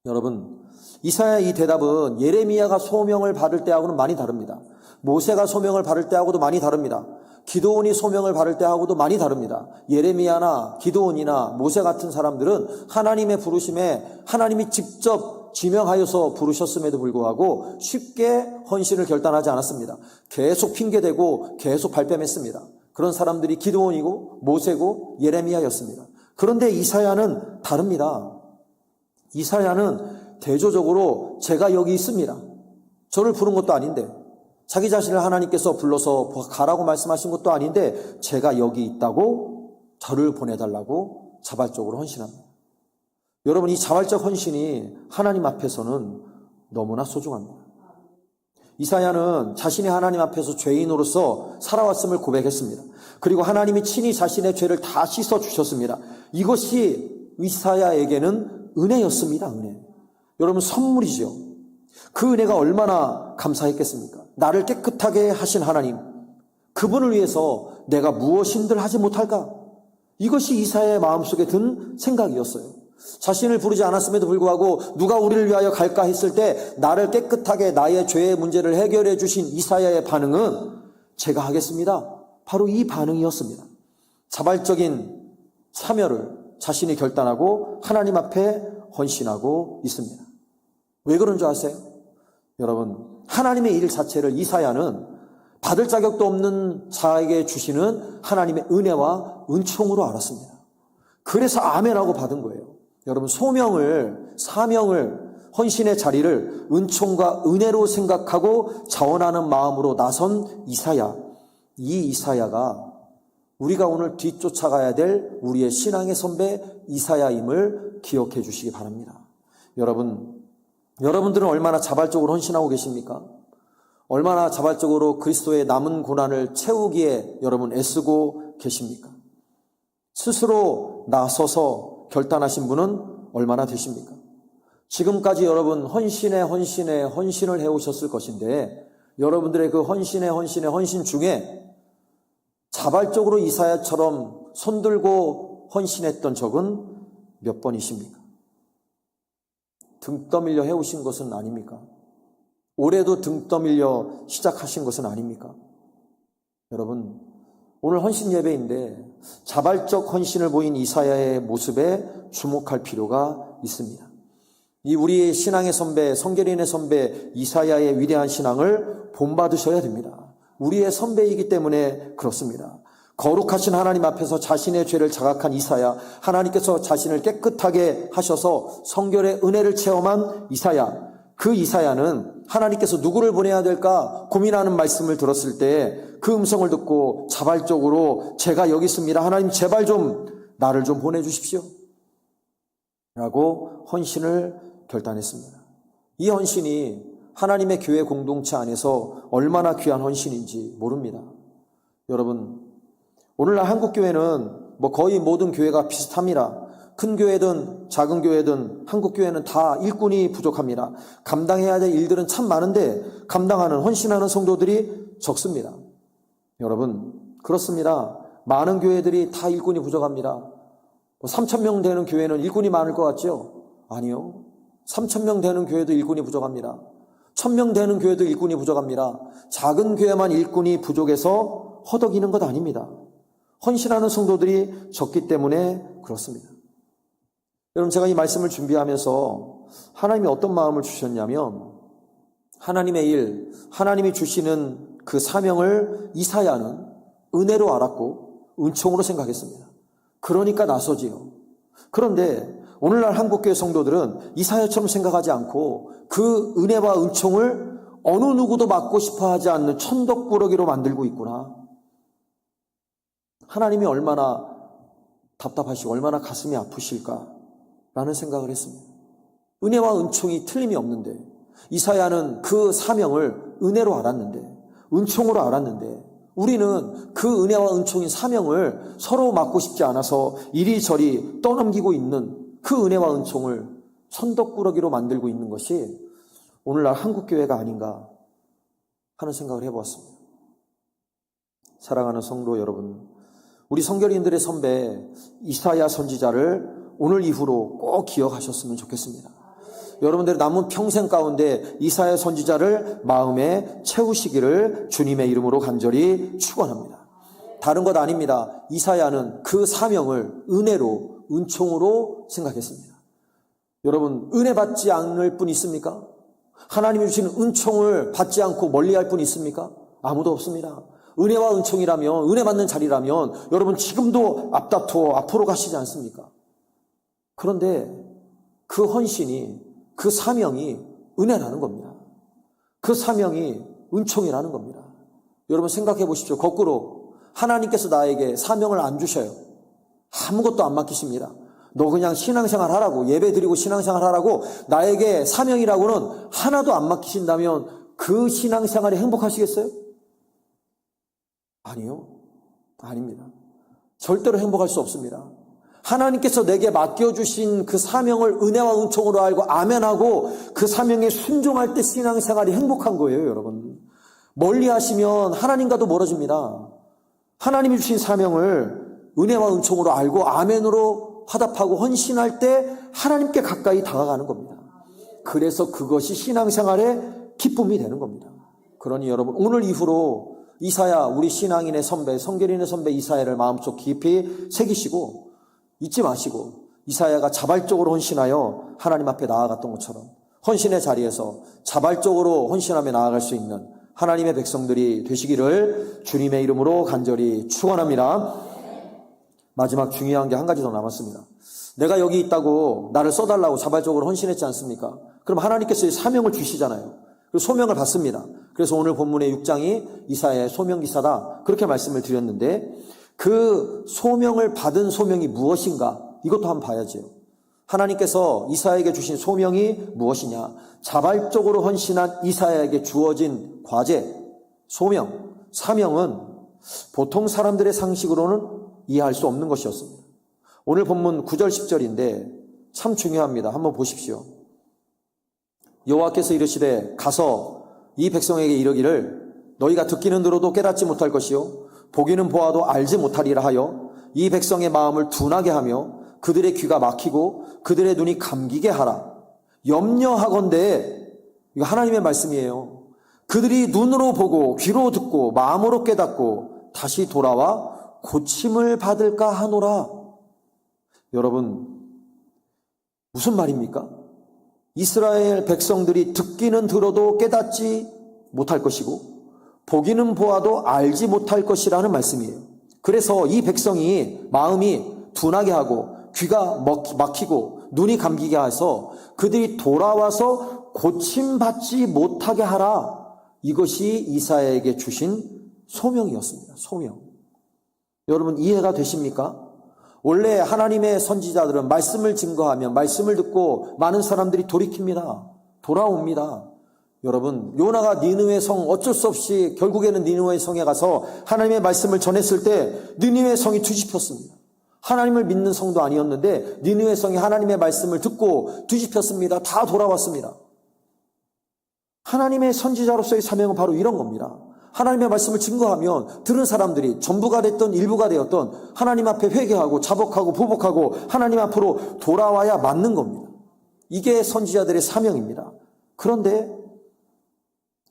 여러분, 이사야의 이 대답은 예레미야가 소명을 받을 때하고는 많이 다릅니다. 모세가 소명을 받을 때하고도 많이 다릅니다. 기드온이 소명을 받을 때하고도 많이 다릅니다. 예레미야나 기드온이나 모세 같은 사람들은 하나님의 부르심에 하나님이 직접 지명하여서 부르셨음에도 불구하고 쉽게 헌신을 결단하지 않았습니다. 계속 핑계대고 계속 발뺌했습니다. 그런 사람들이 기드온이고 모세고 예레미야였습니다. 그런데 이사야는 다릅니다. 이사야는 대조적으로 제가 여기 있습니다. 저를 부른 것도 아닌데 자기 자신을 하나님께서 불러서 가라고 말씀하신 것도 아닌데 제가 여기 있다고 저를 보내달라고 자발적으로 헌신합니다. 여러분, 이 자발적 헌신이 하나님 앞에서는 너무나 소중합니다. 이사야는 자신이 하나님 앞에서 죄인으로서 살아왔음을 고백했습니다. 그리고 하나님이 친히 자신의 죄를 다 씻어주셨습니다. 이것이 이사야에게는 은혜였습니다. 은혜. 여러분, 선물이죠. 그 은혜가 얼마나 감사했겠습니까? 나를 깨끗하게 하신 하나님, 그분을 위해서 내가 무엇인들 하지 못할까? 이것이 이사야의 마음속에 든 생각이었어요. 자신을 부르지 않았음에도 불구하고 누가 우리를 위하여 갈까 했을 때 나를 깨끗하게 나의 죄의 문제를 해결해 주신 이사야의 반응은 제가 하겠습니다. 바로 이 반응이었습니다. 자발적인 참여를 자신이 결단하고 하나님 앞에 헌신하고 있습니다. 왜 그런 줄 아세요? 여러분, 하나님의 일 자체를 이사야는 받을 자격도 없는 자에게 주시는 하나님의 은혜와 은총으로 알았습니다. 그래서 아멘하고 받은 거예요. 여러분, 소명을, 사명을, 헌신의 자리를 은총과 은혜로 생각하고 자원하는 마음으로 나선 이사야. 이 이사야가 우리가 오늘 뒤쫓아가야 될 우리의 신앙의 선배 이사야임을 기억해 주시기 바랍니다. 여러분들은 얼마나 자발적으로 헌신하고 계십니까? 얼마나 자발적으로 그리스도의 남은 고난을 채우기에 여러분 애쓰고 계십니까? 스스로 나서서 결단하신 분은 얼마나 되십니까? 지금까지 여러분 헌신을 해오셨을 것인데 여러분들의 그 헌신 중에 자발적으로 이사야처럼 손들고 헌신했던 적은 몇 번이십니까? 등 떠밀려 해오신 것은 아닙니까? 올해도 등 떠밀려 시작하신 것은 아닙니까? 여러분, 오늘 헌신 예배인데 자발적 헌신을 보인 이사야의 모습에 주목할 필요가 있습니다. 이 우리의 신앙의 선배, 성결인의 선배 이사야의 위대한 신앙을 본받으셔야 됩니다. 우리의 선배이기 때문에 그렇습니다. 거룩하신 하나님 앞에서 자신의 죄를 자각한 이사야, 하나님께서 자신을 깨끗하게 하셔서 성결의 은혜를 체험한 이사야, 그 이사야는 하나님께서 누구를 보내야 될까 고민하는 말씀을 들었을 때 그 음성을 듣고 자발적으로 제가 여기 있습니다. 하나님 제발 좀 나를 좀 보내주십시오. 라고 헌신을 결단했습니다. 이 헌신이 하나님의 교회 공동체 안에서 얼마나 귀한 헌신인지 모릅니다. 여러분, 오늘날 한국교회는 거의 모든 교회가 비슷합니다. 큰 교회든 작은 교회든 한국 교회는 다 일꾼이 부족합니다. 감당해야 될 일들은 참 많은데 감당하는 헌신하는 성도들이 적습니다. 여러분, 그렇습니다. 많은 교회들이 다 일꾼이 부족합니다. 3,000명 되는 교회는 일꾼이 많을 것 같죠? 아니요. 3,000명 되는 교회도 일꾼이 부족합니다. 1,000명 되는 교회도 일꾼이 부족합니다. 작은 교회만 일꾼이 부족해서 허덕이는 것 아닙니다. 헌신하는 성도들이 적기 때문에 그렇습니다. 여러분, 제가 이 말씀을 준비하면서 하나님이 어떤 마음을 주셨냐면 하나님의 일, 하나님이 주시는 그 사명을 이사야는 은혜로 알았고 은총으로 생각했습니다. 그러니까 나서지요. 그런데 오늘날 한국교회 성도들은 이사야처럼 생각하지 않고 그 은혜와 은총을 어느 누구도 맡고 싶어 하지 않는 천덕꾸러기로 만들고 있구나. 하나님이 얼마나 답답하시고 얼마나 가슴이 아프실까라는 생각을 했습니다. 은혜와 은총이 틀림이 없는데 이사야는 그 사명을 은혜로 알았는데 은총으로 알았는데 우리는 그 은혜와 은총인 사명을 서로 맡고 싶지 않아서 이리저리 떠넘기고 있는 그 은혜와 은총을 천덕꾸러기로 만들고 있는 것이 오늘날 한국교회가 아닌가 하는 생각을 해보았습니다. 사랑하는 성도 여러분, 우리 성결인들의 선배 이사야 선지자를 오늘 이후로 꼭 기억하셨으면 좋겠습니다. 여러분들의 남은 평생 가운데 이사야 선지자를 마음에 채우시기를 주님의 이름으로 간절히 축원합니다. 다른 것 아닙니다. 이사야는 그 사명을 은혜로, 은총으로 생각했습니다. 여러분, 은혜 받지 않을 분 있습니까? 하나님이 주시는 은총을 받지 않고 멀리할 분 있습니까? 아무도 없습니다. 은혜와 은총이라면, 은혜 받는 자리라면 여러분 지금도 앞다퉈 앞으로 가시지 않습니까? 그런데 그 헌신이, 그 사명이 은혜라는 겁니다. 그 사명이 은총이라는 겁니다. 여러분 생각해 보십시오. 거꾸로 하나님께서 나에게 사명을 안 주셔요. 아무것도 안 맡기십니다. 너 그냥 신앙생활 하라고, 예배 드리고 신앙생활 하라고 나에게 사명이라고는 하나도 안 맡기신다면 그 신앙생활이 행복하시겠어요? 아니요. 아닙니다. 절대로 행복할 수 없습니다. 하나님께서 내게 맡겨주신 그 사명을 은혜와 은총으로 알고 아멘하고 그 사명에 순종할 때 신앙생활이 행복한 거예요, 여러분. 멀리 하시면 하나님과도 멀어집니다. 하나님이 주신 사명을 은혜와 은총으로 알고 아멘으로 화답하고 헌신할 때 하나님께 가까이 다가가는 겁니다. 그래서 그것이 신앙생활의 기쁨이 되는 겁니다. 그러니 여러분, 오늘 이후로 이사야, 우리 신앙인의 선배, 성결인의 선배 이사야를 마음속 깊이 새기시고 잊지 마시고 이사야가 자발적으로 헌신하여 하나님 앞에 나아갔던 것처럼 헌신의 자리에서 자발적으로 헌신하며 나아갈 수 있는 하나님의 백성들이 되시기를 주님의 이름으로 간절히 축원합니다. 마지막 중요한 게 한 가지 더 남았습니다. 내가 여기 있다고 나를 써달라고 자발적으로 헌신했지 않습니까? 그럼 하나님께서 이 사명을 주시잖아요. 그리고 소명을 받습니다. 그래서 오늘 본문의 6장이 이사야의 소명기사다, 그렇게 말씀을 드렸는데 그 소명을 받은 소명이 무엇인가? 이것도 한번 봐야죠. 하나님께서 이사야에게 주신 소명이 무엇이냐? 자발적으로 헌신한 이사야에게 주어진 과제, 소명, 사명은 보통 사람들의 상식으로는 이해할 수 없는 것이었습니다. 오늘 본문 9절 10절인데 참 중요합니다. 한번 보십시오. 여호와께서 이르시되 가서 이 백성에게 이르기를 너희가 듣기는 들어도 깨닫지 못할 것이요 보기는 보아도 알지 못하리라 하여 이 백성의 마음을 둔하게 하며 그들의 귀가 막히고 그들의 눈이 감기게 하라. 염려하건대, 이거 하나님의 말씀이에요. 그들이 눈으로 보고 귀로 듣고 마음으로 깨닫고 다시 돌아와 고침을 받을까 하노라. 여러분, 무슨 말입니까? 이스라엘 백성들이 듣기는 들어도 깨닫지 못할 것이고 보기는 보아도 알지 못할 것이라는 말씀이에요. 그래서 이 백성이 마음이 둔하게 하고 귀가 막히고 눈이 감기게 해서 그들이 돌아와서 고침받지 못하게 하라. 이것이 이사야에게 주신 소명이었습니다. 소명. 여러분, 이해가 되십니까? 원래 하나님의 선지자들은 말씀을 증거하면 말씀을 듣고 많은 사람들이 돌이킵니다. 돌아옵니다. 여러분, 요나가 니느웨 성 어쩔 수 없이 결국에는 니느웨 성에 가서 하나님의 말씀을 전했을 때 니느웨 성이 뒤집혔습니다. 하나님을 믿는 성도 아니었는데 니느웨 성이 하나님의 말씀을 듣고 뒤집혔습니다. 다 돌아왔습니다. 하나님의 선지자로서의 사명은 바로 이런 겁니다. 하나님의 말씀을 증거하면 들은 사람들이 전부가 됐던 일부가 되었던 하나님 앞에 회개하고 자복하고 보복하고 하나님 앞으로 돌아와야 맞는 겁니다. 이게 선지자들의 사명입니다. 그런데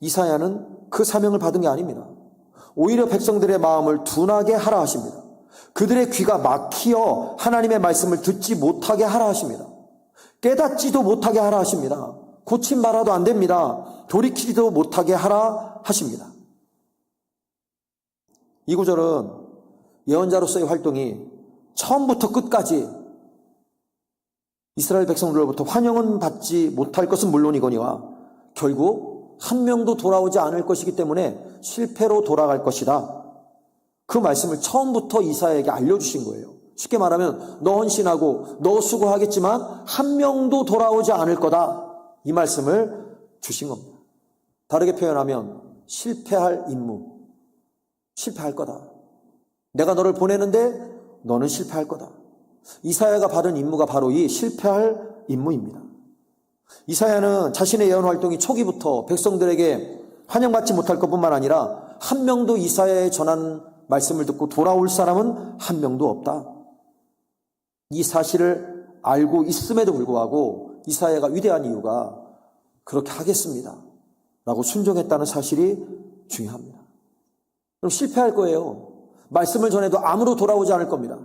이사야는 그 사명을 받은 게 아닙니다. 오히려 백성들의 마음을 둔하게 하라 하십니다. 그들의 귀가 막히어 하나님의 말씀을 듣지 못하게 하라 하십니다. 깨닫지도 못하게 하라 하십니다. 고침 말아도 안 됩니다. 돌이키지도 못하게 하라 하십니다. 이 구절은 예언자로서의 활동이 처음부터 끝까지 이스라엘 백성들로부터 환영은 받지 못할 것은 물론이거니와 결국 한 명도 돌아오지 않을 것이기 때문에 실패로 돌아갈 것이다. 그 말씀을 처음부터 이사야에게 알려주신 거예요. 쉽게 말하면 너 헌신하고 너 수고하겠지만 한 명도 돌아오지 않을 거다. 이 말씀을 주신 겁니다. 다르게 표현하면 실패할 임무, 실패할 거다. 내가 너를 보내는데 너는 실패할 거다. 이사야가 받은 임무가 바로 이 실패할 임무입니다. 이사야는 자신의 예언 활동이 초기부터 백성들에게 환영받지 못할 것뿐만 아니라 한 명도 이사야의 전하는 말씀을 듣고 돌아올 사람은 한 명도 없다. 이 사실을 알고 있음에도 불구하고 이사야가 위대한 이유가 그렇게 하겠습니다 라고 순종했다는 사실이 중요합니다. 그럼 실패할 거예요. 말씀을 전해도 아무도 돌아오지 않을 겁니다.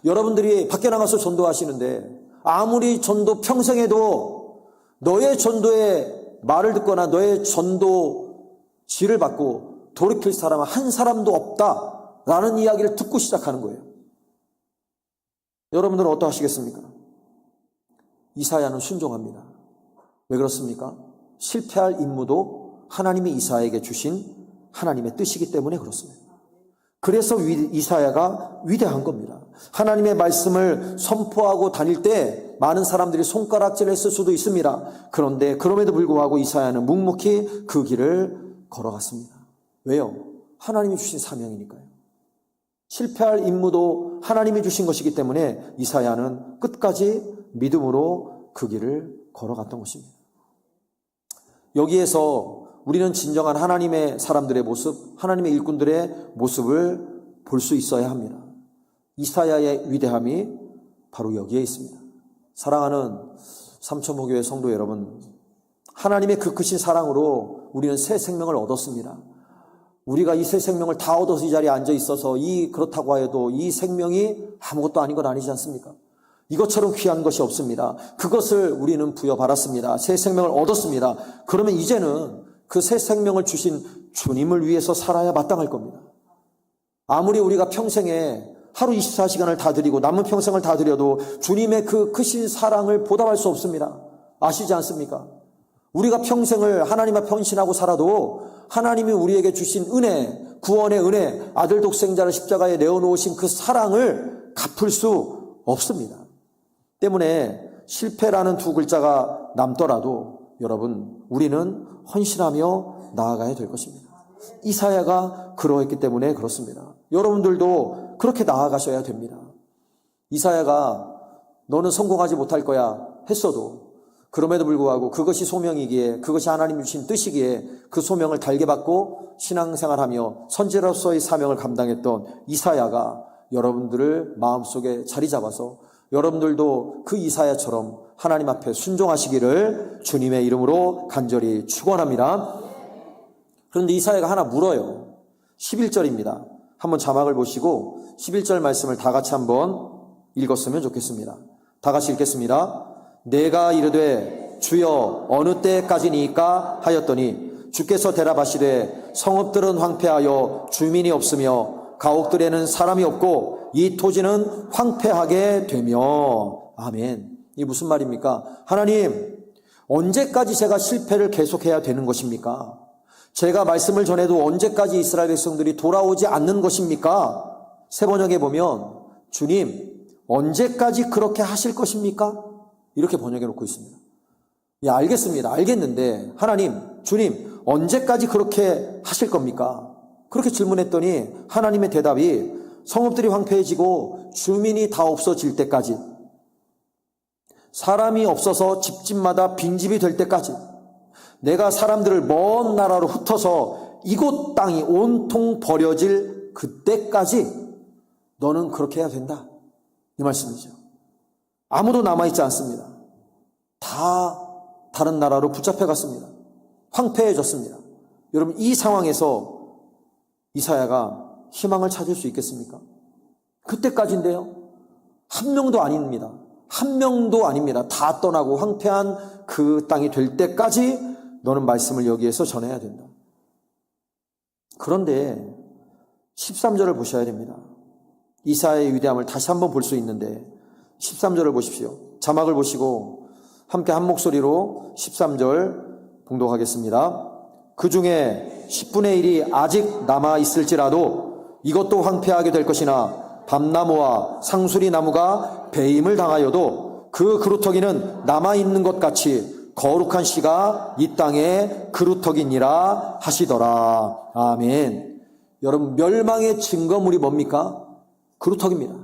여러분들이 밖에 나가서 전도하시는데 아무리 전도 평생 해도 너의 전도의 말을 듣거나 너의 전도 지를 받고 돌이킬 사람은 한 사람도 없다라는 이야기를 듣고 시작하는 거예요. 여러분들은 어떠하시겠습니까? 이사야는 순종합니다. 왜 그렇습니까? 실패할 임무도 하나님이 이사야에게 주신 하나님의 뜻이기 때문에 그렇습니다. 그래서 이사야가 위대한 겁니다. 하나님의 말씀을 선포하고 다닐 때 많은 사람들이 손가락질을 했을 수도 있습니다. 그런데 그럼에도 불구하고 이사야는 묵묵히 그 길을 걸어갔습니다. 왜요? 하나님이 주신 사명이니까요. 실패할 임무도 하나님이 주신 것이기 때문에 이사야는 끝까지 믿음으로 그 길을 걸어갔던 것입니다. 여기에서 우리는 진정한 하나님의 사람들의 모습, 하나님의 일꾼들의 모습을 볼 수 있어야 합니다. 이사야의 위대함이 바로 여기에 있습니다. 사랑하는 삼천모교회 성도 여러분, 하나님의 그 크신 사랑으로 우리는 새 생명을 얻었습니다. 우리가 이 새 생명을 다 얻어서 이 자리에 앉아 있어서 그렇다고 해도 이 생명이 아무것도 아닌 건 아니지 않습니까? 이것처럼 귀한 것이 없습니다. 그것을 우리는 부여받았습니다. 새 생명을 얻었습니다. 그러면 이제는 그 새 생명을 주신 주님을 위해서 살아야 마땅할 겁니다. 아무리 우리가 평생에 하루 24시간을 다 드리고 남은 평생을 다 드려도 주님의 그 크신 사랑을 보답할 수 없습니다. 아시지 않습니까? 우리가 평생을 하나님 앞에 헌신하고 살아도 하나님이 우리에게 주신 은혜, 구원의 은혜, 아들 독생자를 십자가에 내어놓으신 그 사랑을 갚을 수 없습니다. 때문에 실패라는 두 글자가 남더라도 여러분, 우리는 헌신하며 나아가야 될 것입니다. 이사야가 그러했기 때문에 그렇습니다. 여러분들도 그렇게 나아가셔야 됩니다. 이사야가 너는 성공하지 못할 거야 했어도 그럼에도 불구하고 그것이 소명이기에, 그것이 하나님이 주신 뜻이기에 그 소명을 달게 받고 신앙생활하며 선지자로서의 사명을 감당했던 이사야가 여러분들을 마음속에 자리 잡아서 여러분들도 그 이사야처럼 하나님 앞에 순종하시기를 주님의 이름으로 간절히 축원합니다. 그런데 이사야가 하나 물어요. 11절입니다. 한번 자막을 보시고 11절 말씀을 다 같이 한번 읽었으면 좋겠습니다. 다 같이 읽겠습니다. 내가 이르되 주여 어느 때까지니까 하였더니 주께서 대답하시되 성읍들은 황폐하여 주민이 없으며 가옥들에는 사람이 없고 이 토지는 황폐하게 되며. 아멘. 이게 무슨 말입니까? 하나님, 언제까지 제가 실패를 계속해야 되는 것입니까? 제가 말씀을 전해도 언제까지 이스라엘 백성들이 돌아오지 않는 것입니까? 새 번역에 보면 주님, 언제까지 그렇게 하실 것입니까? 이렇게 번역해 놓고 있습니다. 예, 알겠습니다. 알겠는데 하나님, 주님, 언제까지 그렇게 하실 겁니까? 그렇게 질문했더니 하나님의 대답이 성읍들이 황폐해지고 주민이 다 없어질 때까지, 사람이 없어서 집집마다 빈집이 될 때까지, 내가 사람들을 먼 나라로 흩어서 이곳 땅이 온통 버려질 그때까지 너는 그렇게 해야 된다. 이 말씀이죠. 아무도 남아있지 않습니다. 다 다른 나라로 붙잡혀 갔습니다. 황폐해졌습니다. 여러분, 이 상황에서 이사야가 희망을 찾을 수 있겠습니까? 그때까지인데요. 한 명도 아닙니다. 한 명도 아닙니다. 다 떠나고 황폐한 그 땅이 될 때까지 너는 말씀을 여기에서 전해야 된다. 그런데 13절을 보셔야 됩니다. 이사야의 위대함을 다시 한번 볼 수 있는데 13절을 보십시오. 자막을 보시고 함께 한 목소리로 13절 봉독하겠습니다. 그 중에 10분의 1이 아직 남아 있을지라도 이것도 황폐하게 될 것이나 밤나무와 상수리 나무가 배임을 당하여도 그 그루터기는 남아 있는 것 같이 거룩한 씨가 이 땅에 그루터기니라 하시더라. 아멘. 여러분, 멸망의 증거물이 뭡니까? 그루터기입니다.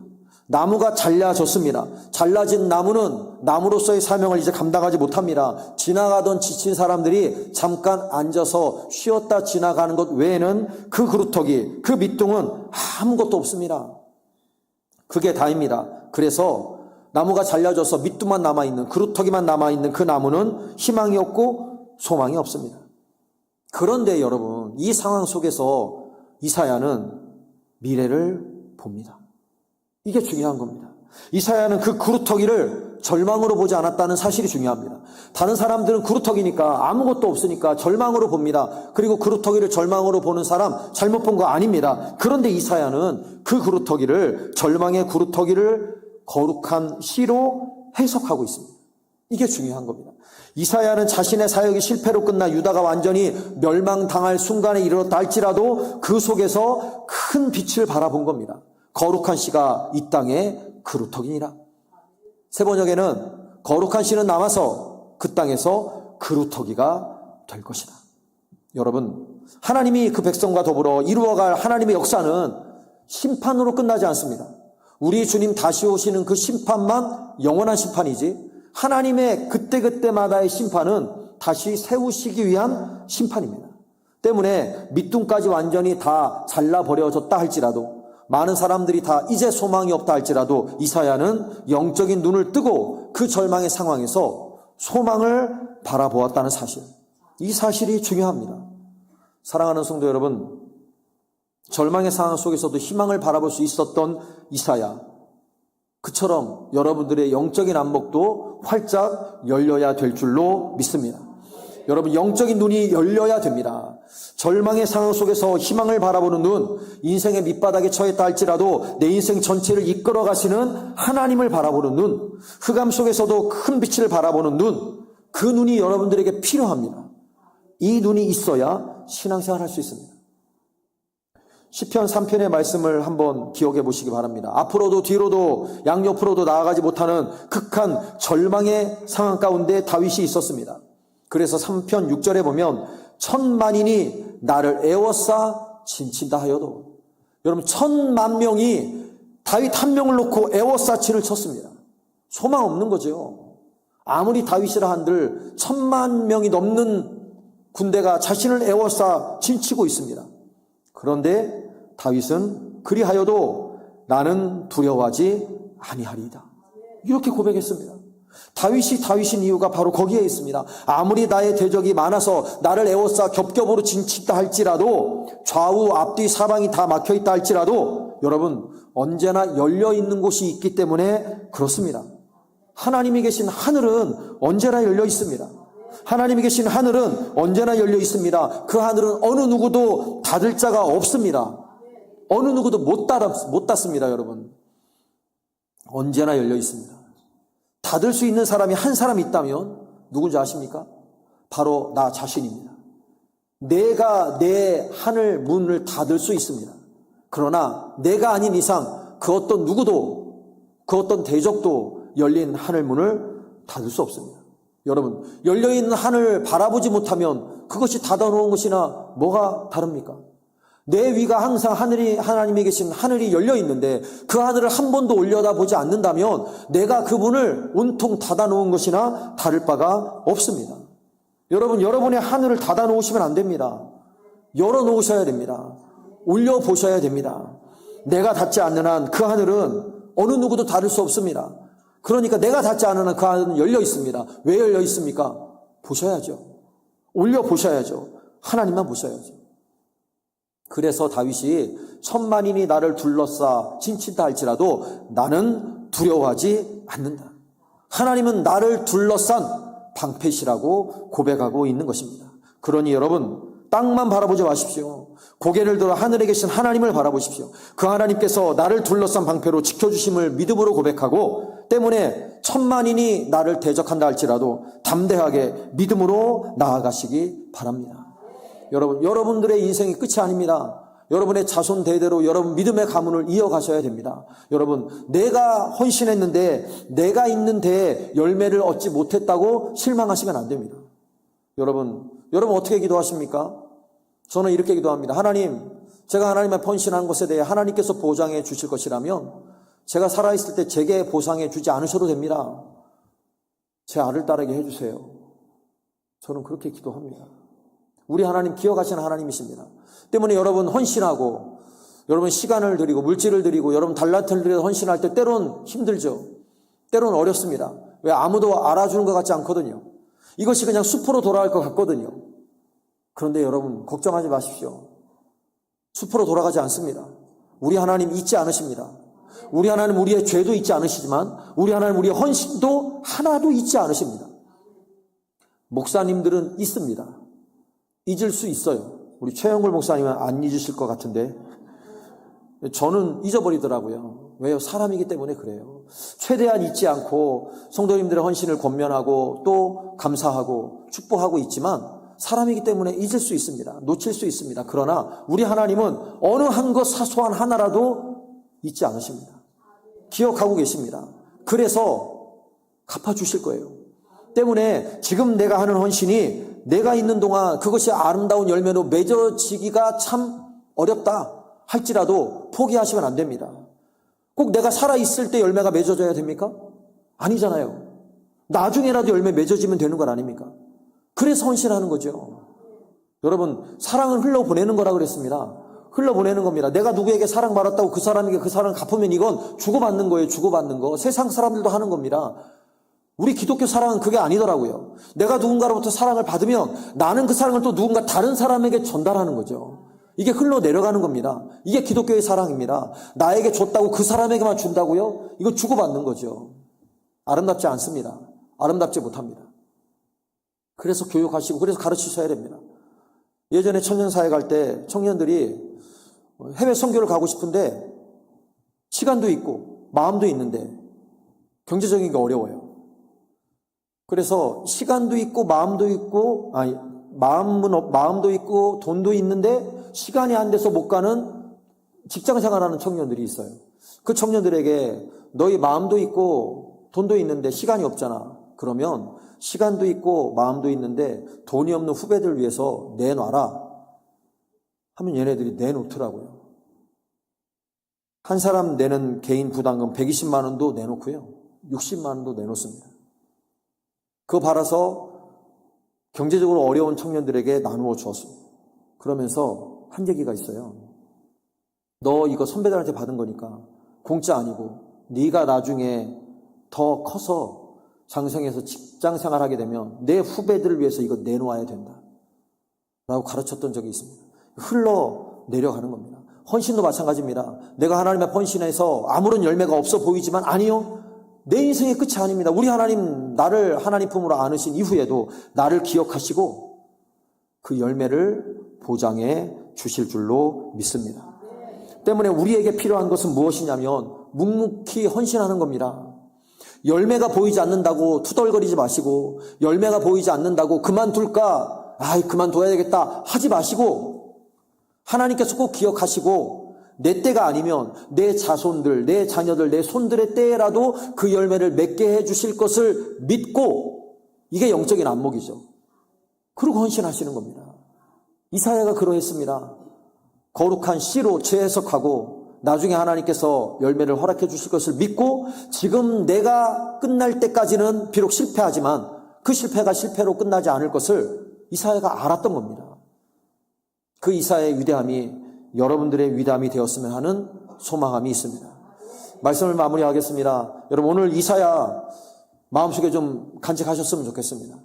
나무가 잘라졌습니다. 잘라진 나무는 나무로서의 사명을 이제 감당하지 못합니다. 지나가던 지친 사람들이 잠깐 앉아서 쉬었다 지나가는 것 외에는 그 그루터기, 그 밑둥은 아무것도 없습니다. 그게 다입니다. 그래서 나무가 잘려져서 밑둥만 남아있는, 그루터기만 남아있는 그 나무는 희망이 없고 소망이 없습니다. 그런데 여러분, 이 상황 속에서 이사야는 미래를 봅니다. 이게 중요한 겁니다. 이사야는 그 그루터기를 절망으로 보지 않았다는 사실이 중요합니다. 다른 사람들은 그루터기니까 아무것도 없으니까 절망으로 봅니다. 그리고 그루터기를 절망으로 보는 사람 잘못 본 거 아닙니다. 그런데 이사야는 그 그루터기를, 절망의 그루터기를 거룩한 시로 해석하고 있습니다. 이게 중요한 겁니다. 이사야는 자신의 사역이 실패로 끝나 유다가 완전히 멸망당할 순간에 이르렀다 할지라도 그 속에서 큰 빛을 바라본 겁니다. 거룩한 씨가 이 땅에 그루터기니라. 새 번역에는 거룩한 씨는 남아서 그 땅에서 그루터기가 될 것이다. 여러분, 하나님이 그 백성과 더불어 이루어갈 하나님의 역사는 심판으로 끝나지 않습니다. 우리 주님 다시 오시는 그 심판만 영원한 심판이지, 하나님의 그때그때마다의 심판은 다시 세우시기 위한 심판입니다. 때문에 밑둥까지 완전히 다 잘라버려졌다 할지라도, 많은 사람들이 다 이제 소망이 없다 할지라도 이사야는 영적인 눈을 뜨고 그 절망의 상황에서 소망을 바라보았다는 사실, 이 사실이 중요합니다. 사랑하는 성도 여러분, 절망의 상황 속에서도 희망을 바라볼 수 있었던 이사야, 그처럼 여러분들의 영적인 안목도 활짝 열려야 될 줄로 믿습니다. 여러분, 영적인 눈이 열려야 됩니다. 절망의 상황 속에서 희망을 바라보는 눈, 인생의 밑바닥에 처했다 할지라도 내 인생 전체를 이끌어 가시는 하나님을 바라보는 눈, 흑암 속에서도 큰 빛을 바라보는 눈, 그 눈이 여러분들에게 필요합니다. 이 눈이 있어야 신앙생활 할 수 있습니다. 시편 3편의 말씀을 한번 기억해 보시기 바랍니다. 앞으로도 뒤로도 양옆으로도 나아가지 못하는 극한 절망의 상황 가운데 다윗이 있었습니다. 그래서 3편 6절에 보면 천만인이 나를 애워싸 진친다 하여도, 여러분, 1000만 명이 다윗 한 명을 놓고 애워싸치를 쳤습니다. 소망 없는 거죠. 아무리 다윗이라 한들 1000만 명이 넘는 군대가 자신을 애워싸 진치고 있습니다. 그런데 다윗은 그리하여도 나는 두려워하지 아니하리이다. 이렇게 고백했습니다. 다윗인 이유가 바로 거기에 있습니다. 아무리 나의 대적이 많아서 나를 에워싸 겹겹으로 진친다 할지라도, 좌우 앞뒤 사방이 다 막혀있다 할지라도, 여러분 언제나 열려있는 곳이 있기 때문에 그렇습니다. 하나님이 계신 하늘은 언제나 열려 있습니다. 하나님이 계신 하늘은 언제나 열려 있습니다. 그 하늘은 어느 누구도 닫을 자가 없습니다. 어느 누구도 못 닫습니다, 여러분. 언제나 열려 있습니다. 닫을 수 있는 사람이 한 사람 있다면 누군지 아십니까? 바로 나 자신입니다. 내가 내 하늘 문을 닫을 수 있습니다. 그러나 내가 아닌 이상 그 어떤 누구도, 그 어떤 대적도 열린 하늘 문을 닫을 수 없습니다. 여러분, 열려있는 하늘을 바라보지 못하면 그것이 닫아놓은 것이나 뭐가 다릅니까? 내 위가 항상 하나님이 계신 하늘이 열려있는데 그 하늘을 한 번도 올려다보지 않는다면 내가 그 문을 온통 닫아놓은 것이나 다를 바가 없습니다. 여러분, 여러분의 하늘을 닫아놓으시면 안 됩니다. 열어놓으셔야 됩니다. 올려보셔야 됩니다. 내가 닫지 않는 한 그 하늘은 어느 누구도 닫을 수 없습니다. 그러니까 내가 닫지 않는 한 그 하늘은 열려 있습니다. 왜 열려 있습니까? 보셔야죠. 올려보셔야죠. 하나님만 보셔야죠. 그래서 다윗이 천만인이 나를 둘러싸 진친다 할지라도 나는 두려워하지 않는다. 하나님은 나를 둘러싼 방패시라고 고백하고 있는 것입니다. 그러니 여러분, 땅만 바라보지 마십시오. 고개를 들어 하늘에 계신 하나님을 바라보십시오. 그 하나님께서 나를 둘러싼 방패로 지켜주심을 믿음으로 고백하고, 때문에 천만인이 나를 대적한다 할지라도 담대하게 믿음으로 나아가시기 바랍니다. 여러분들의 인생이 끝이 아닙니다. 여러분의 자손 대대로 여러분 믿음의 가문을 이어가셔야 됩니다. 여러분, 내가 헌신했는데 내가 있는 데에 열매를 얻지 못했다고 실망하시면 안 됩니다. 여러분 어떻게 기도하십니까? 저는 이렇게 기도합니다. 하나님, 제가 하나님 앞에 헌신한 것에 대해 하나님께서 보장해 주실 것이라면 제가 살아있을 때 제게 보상해 주지 않으셔도 됩니다. 제 알을 따르게 해주세요. 저는 그렇게 기도합니다. 우리 하나님 기억하시는 하나님이십니다. 때문에 여러분 헌신하고, 여러분 시간을 드리고 물질을 드리고, 여러분 달란트를 드려서 헌신할 때 때론 힘들죠. 때론 어렵습니다. 왜? 아무도 알아주는 것 같지 않거든요. 이것이 그냥 숲으로 돌아갈 것 같거든요. 그런데 여러분 걱정하지 마십시오. 숲으로 돌아가지 않습니다. 우리 하나님 잊지 않으십니다. 우리 하나님 우리의 죄도 잊지 않으시지만 우리 하나님 우리의 헌신도 하나도 잊지 않으십니다. 목사님들은 있습니다. 잊을 수 있어요. 우리 최영골 목사님은 안 잊으실 것 같은데 저는 잊어버리더라고요. 왜요? 사람이기 때문에 그래요. 최대한 잊지 않고 성도님들의 헌신을 권면하고 또 감사하고 축복하고 있지만 사람이기 때문에 잊을 수 있습니다. 놓칠 수 있습니다. 그러나 우리 하나님은 어느 한 것 사소한 하나라도 잊지 않으십니다. 기억하고 계십니다. 그래서 갚아주실 거예요. 때문에 지금 내가 하는 헌신이 내가 있는 동안 그것이 아름다운 열매로 맺어지기가 참 어렵다 할지라도 포기하시면 안 됩니다. 꼭 내가 살아있을 때 열매가 맺어져야 됩니까? 아니잖아요. 나중에라도 열매 맺어지면 되는 건 아닙니까? 그래서 헌신하는 거죠. 여러분, 사랑은 흘러보내는 거라 그랬습니다. 흘러보내는 겁니다. 내가 누구에게 사랑받았다고 그 사람에게 그 사랑을 갚으면 이건 주고받는 거예요. 주고받는 거. 세상 사람들도 하는 겁니다. 우리 기독교 사랑은 그게 아니더라고요. 내가 누군가로부터 사랑을 받으면 나는 그 사랑을 또 누군가 다른 사람에게 전달하는 거죠. 이게 흘러내려가는 겁니다. 이게 기독교의 사랑입니다. 나에게 줬다고 그 사람에게만 준다고요? 이거 주고받는 거죠. 아름답지 않습니다. 아름답지 못합니다. 그래서 교육하시고 그래서 가르치셔야 됩니다. 예전에 청년사회 갈 때 청년들이 해외 선교를 가고 싶은데 시간도 있고 마음도 있는데 경제적인 게 어려워요. 그래서 시간도 있고 마음도 있고 마음도 있고 돈도 있는데 시간이 안 돼서 못 가는 직장 생활하는 청년들이 있어요. 그 청년들에게 너희 마음도 있고 돈도 있는데 시간이 없잖아. 그러면 시간도 있고 마음도 있는데 돈이 없는 후배들 위해서 내놔라 하면 얘네들이 내놓더라고요. 한 사람 내는 개인 부담금 120만 원도 내놓고요. 60만 원도 내놓습니다. 그거 받아서 경제적으로 어려운 청년들에게 나누어 주었어요. 그러면서 한 얘기가 있어요. 너 이거 선배들한테 받은 거니까 공짜 아니고 네가 나중에 더 커서 장성해서 직장 생활하게 되면 내 후배들을 위해서 이거 내놓아야 된다 라고 가르쳤던 적이 있습니다. 흘러내려가는 겁니다. 헌신도 마찬가지입니다. 내가 하나님 앞에 헌신해서 아무런 열매가 없어 보이지만 아니요, 내 인생의 끝이 아닙니다. 우리 하나님, 나를 하나님 품으로 안으신 이후에도 나를 기억하시고 그 열매를 보장해 주실 줄로 믿습니다. 때문에 우리에게 필요한 것은 무엇이냐면 묵묵히 헌신하는 겁니다. 열매가 보이지 않는다고 투덜거리지 마시고, 열매가 보이지 않는다고 그만둘까? 그만둬야 되겠다 하지 마시고, 하나님께서 꼭 기억하시고 내 때가 아니면 내 자손들, 내 자녀들, 내 손들의 때라도 그 열매를 맺게 해주실 것을 믿고, 이게 영적인 안목이죠. 그리고 헌신하시는 겁니다. 이사야가 그러했습니다. 거룩한 씨로 재해석하고 나중에 하나님께서 열매를 허락해 주실 것을 믿고, 지금 내가 끝날 때까지는 비록 실패하지만 그 실패가 실패로 끝나지 않을 것을 이사야가 알았던 겁니다. 그 이사야의 위대함이 여러분들의 위대함이 되었으면 하는 소망함이 있습니다. 말씀을 마무리하겠습니다. 여러분, 오늘 이사야 마음속에 좀 간직하셨으면 좋겠습니다.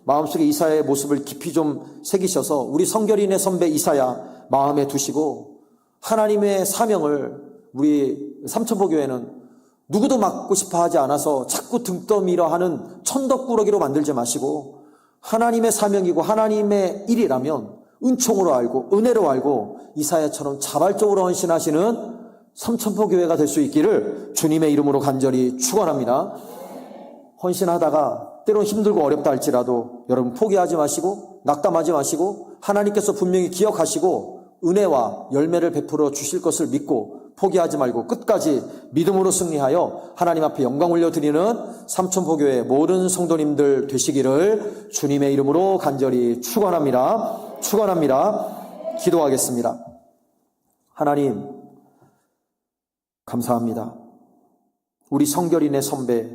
마음속에 이사야의 모습을 깊이 좀 새기셔서 우리 성결인의 선배 이사야 마음에 두시고, 하나님의 사명을 우리 삼천포교회는 누구도 맡고 싶어 하지 않아서 자꾸 등 떠밀어 하는 천덕꾸러기로 만들지 마시고, 하나님의 사명이고 하나님의 일이라면 은총으로 알고 은혜로 알고 이사야처럼 자발적으로 헌신하시는 삼천포교회가 될 수 있기를 주님의 이름으로 간절히 축원합니다. 헌신하다가 때론 힘들고 어렵다 할지라도 여러분 포기하지 마시고 낙담하지 마시고, 하나님께서 분명히 기억하시고 은혜와 열매를 베풀어 주실 것을 믿고 포기하지 말고 끝까지 믿음으로 승리하여 하나님 앞에 영광 올려드리는 삼천포교회 모든 성도님들 되시기를 주님의 이름으로 간절히 축원합니다. 축원합니다. 기도하겠습니다. 하나님 감사합니다. 우리 성결인의 선배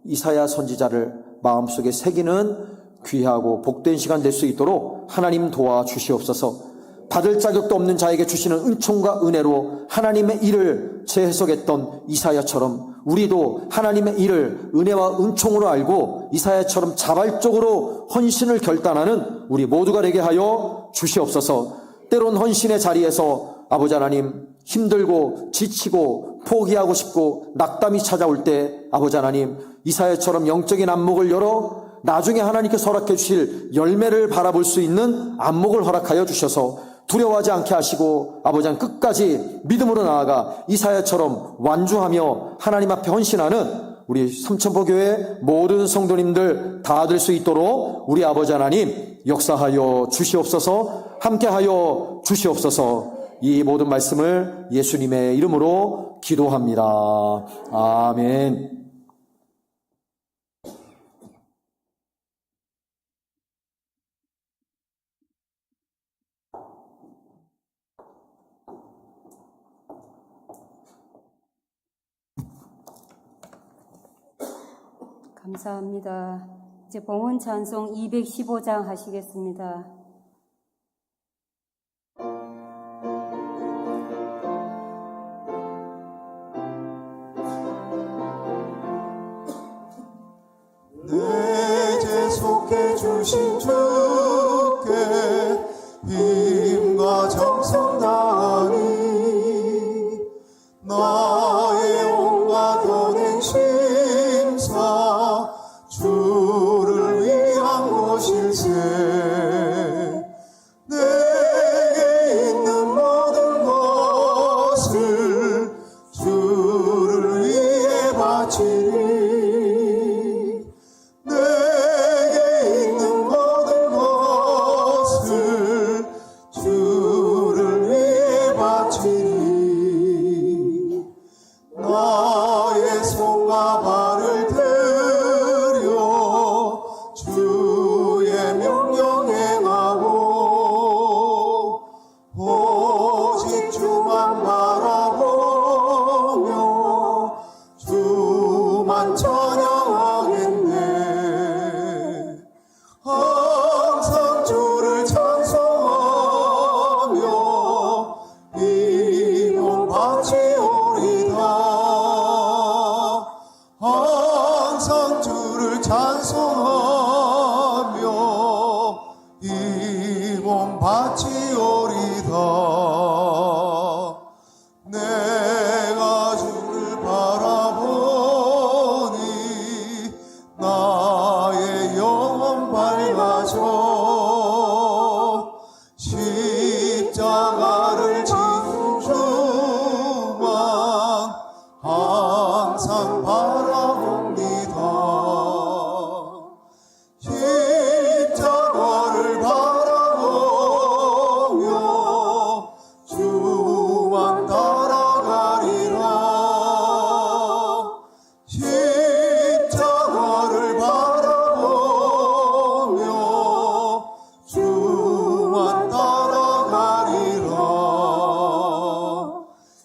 이사야 선지자를 마음속에 새기는 귀하고 복된 시간 될 수 있도록 하나님 도와주시옵소서. 받을 자격도 없는 자에게 주시는 은총과 은혜로 하나님의 일을 재해석했던 이사야처럼 우리도 하나님의 일을 은혜와 은총으로 알고 이사야처럼 자발적으로 헌신을 결단하는 우리 모두가 되게 하여 주시옵소서. 때론 헌신의 자리에서 아버지 하나님 힘들고 지치고 포기하고 싶고 낙담이 찾아올 때 아버지 하나님 이사야처럼 영적인 안목을 열어 나중에 하나님께서 허락해 주실 열매를 바라볼 수 있는 안목을 허락하여 주셔서 두려워하지 않게 하시고 아버지 하나님 끝까지 믿음으로 나아가 이사야처럼 완주하며 하나님 앞에 헌신하는 우리 삼천포교회 모든 성도님들 다 될 수 있도록 우리 아버지 하나님 역사하여 주시옵소서. 함께하여 주시옵소서. 이 모든 말씀을 예수님의 이름으로 기도합니다. 아멘.
감사합니다. 이제 봉헌 찬송 215장 하시겠습니다.
내 죄 속해 주신 주께 힘과 정성 다하니 나의 온갖 언행 심사 주를 위한 것일세. 내게 있는 모든 것을 주를 위해 바치리. 내게 있는 모든 항상 주를 찬송하며 이 몸 바치오리다. 내가 주를 바라보니 나의 영혼 밝아져 십자가를 지는 주만 항상 바라봅니다. 십자가를 바라보며 주만 따라가리라. 십자가를 바라보며 주만 따라가리라.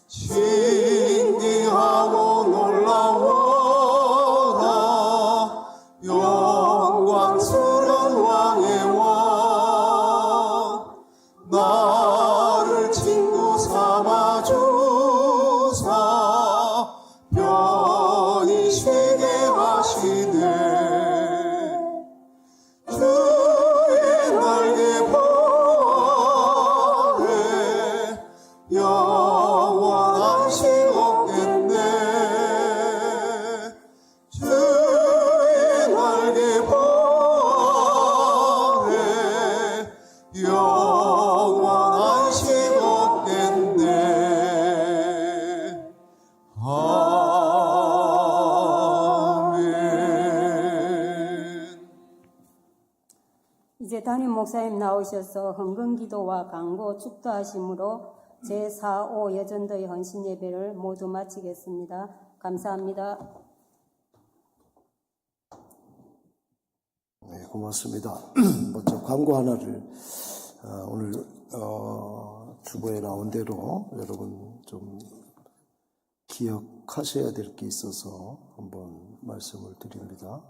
신기하고 놀라워라. 영광스러운 왕의 왕 나를 친구 삼아 주사 편히 쉬게 하시네. 주의 날개 보아래 영원한 시 없겠네. 주의 날개 보아래 영원한 시 없겠네. 아멘.
이제 담임 목사님 나오셔서 헌금기도와 강고 축도하심으로 제4.5 여전도의 헌신예배를 모두 마치겠습니다. 감사합니다.
네, 고맙습니다. 먼저 광고 하나를 오늘 주보에 나온 대로 여러분 좀 기억하셔야 될 게 있어서 한번 말씀을 드립니다.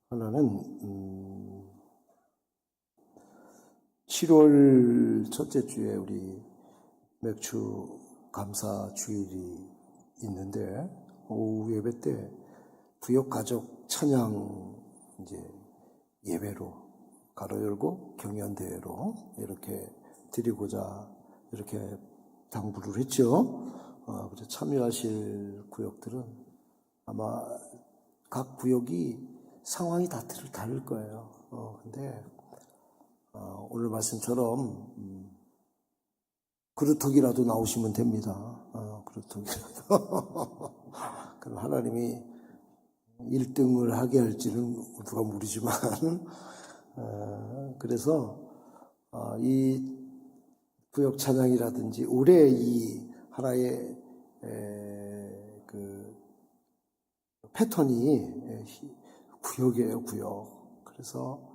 하나는 7월 첫째 주에 우리 맥주 감사 주일이 있는데 오후 예배 때 부역 가족 찬양 이제 예배로 가로 열고 경연대회로 이렇게 드리고자 이렇게 당부를 했죠. 그래서 참여하실 구역들은 아마 각 구역이 상황이 다 다를 거예요. 근데 오늘 말씀처럼 그루터기라도 나오시면 됩니다. 그루터기라도. 그럼 하나님이 1등을 하게 할지는 누가 모르지만 그래서 이 구역 찬양이라든지 올해 이 하나의 그 패턴이 구역이에요, 구역. 그래서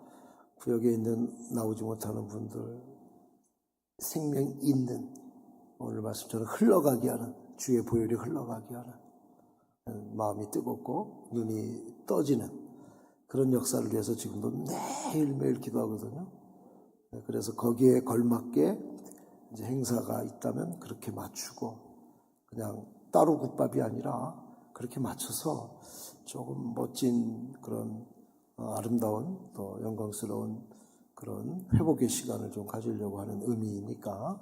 구역에 있는 나오지 못하는 분들 생명 있는 오늘 말씀처럼 흘러가게 하는 주의 보혈이 흘러가게 하는 마음이 뜨겁고 눈이 떠지는 그런 역사를 위해서 지금도 매일매일 기도하거든요. 그래서 거기에 걸맞게 이제 행사가 있다면 그렇게 맞추고 그냥 따로 국밥이 아니라 그렇게 맞춰서 조금 멋진 그런 아름다운 또 영광스러운 그런 회복의 시간을 좀 가지려고 하는 의미니까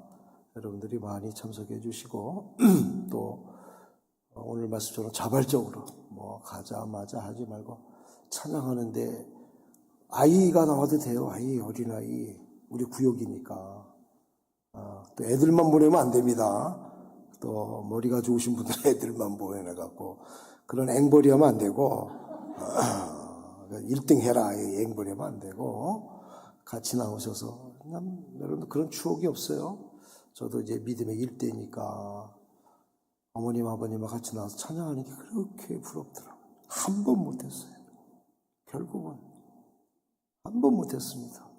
여러분들이 많이 참석해 주시고 또 오늘 말씀처럼 자발적으로 뭐 가자 마자 하지 말고 찬양하는데 아이가 나와도 돼요. 아이, 어린아이. 우리 구역이니까. 또 애들만 보내면 안 됩니다. 또 머리가 좋으신 분들은 애들만 보내갖고 그런 앵벌이 하면 안 되고 1등 해라 앵벌이 하면 안 되고 같이 나오셔서 여러분 그런 추억이 없어요. 저도 이제 믿음의 1대니까 어머님 아버님과 같이 나와서 찬양하는 게 그렇게 부럽더라고요. 한 번 못했어요. 결국은 한 번 못했습니다.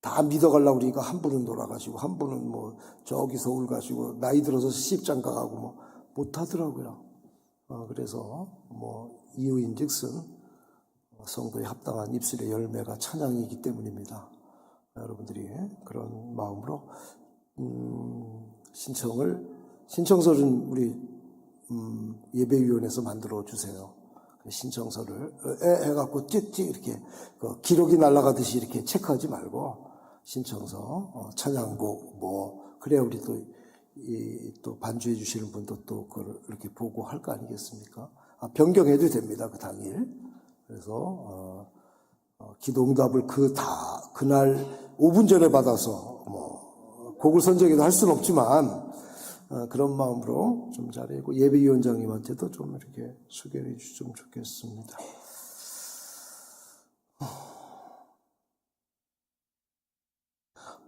다 믿어가려고 그러니까 한 분은 돌아가시고 한 분은 뭐 저기 서울 가시고 나이 들어서 시집장가 가고 뭐 못하더라고요. 그래서 뭐 이유인즉슨 성도에 합당한 입술의 열매가 찬양이기 때문입니다. 여러분들이 그런 마음으로 신청서는 우리 예배위원회에서 만들어 주세요. 신청서를 해갖고 띡띡 이렇게 기록이 날아가듯이 이렇게 체크하지 말고 신청서, 찬양곡 그래야 우리 또 반주해 주시는 분도 또 그걸 이렇게 보고 할 거 아니겠습니까? 변경해도 됩니다, 그 당일. 그래서 기도 응답을 그날 5분 전에 받아서 곡을 선정해도 할 수는 없지만 그런 마음으로 좀 잘하고 예배위원장님한테도 좀 이렇게 소개해 주시면 좋겠습니다.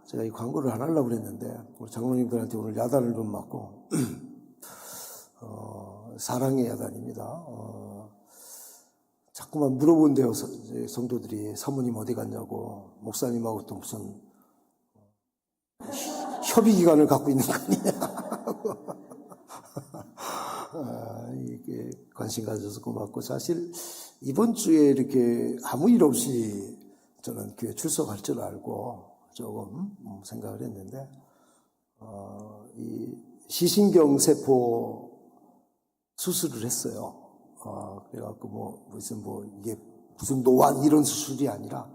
제가 이 광고를 안 하려고 그랬는데 우리 장로님들한테 오늘 야단을 좀 맞고 사랑의 야단입니다. 자꾸만 물어본대요. 성도들이 사모님 어디 갔냐고, 목사님하고 또 무슨 협의 기간을 갖고 있는 거 아니냐. 이게 관심 가져서 고맙고, 사실 이번 주에 이렇게 아무 일 없이 저는 교회 출석할 줄 알고 조금 생각을 했는데, 이 시신경 세포 수술을 했어요. 그래갖고 이게 무슨 노안 이런 수술이 아니라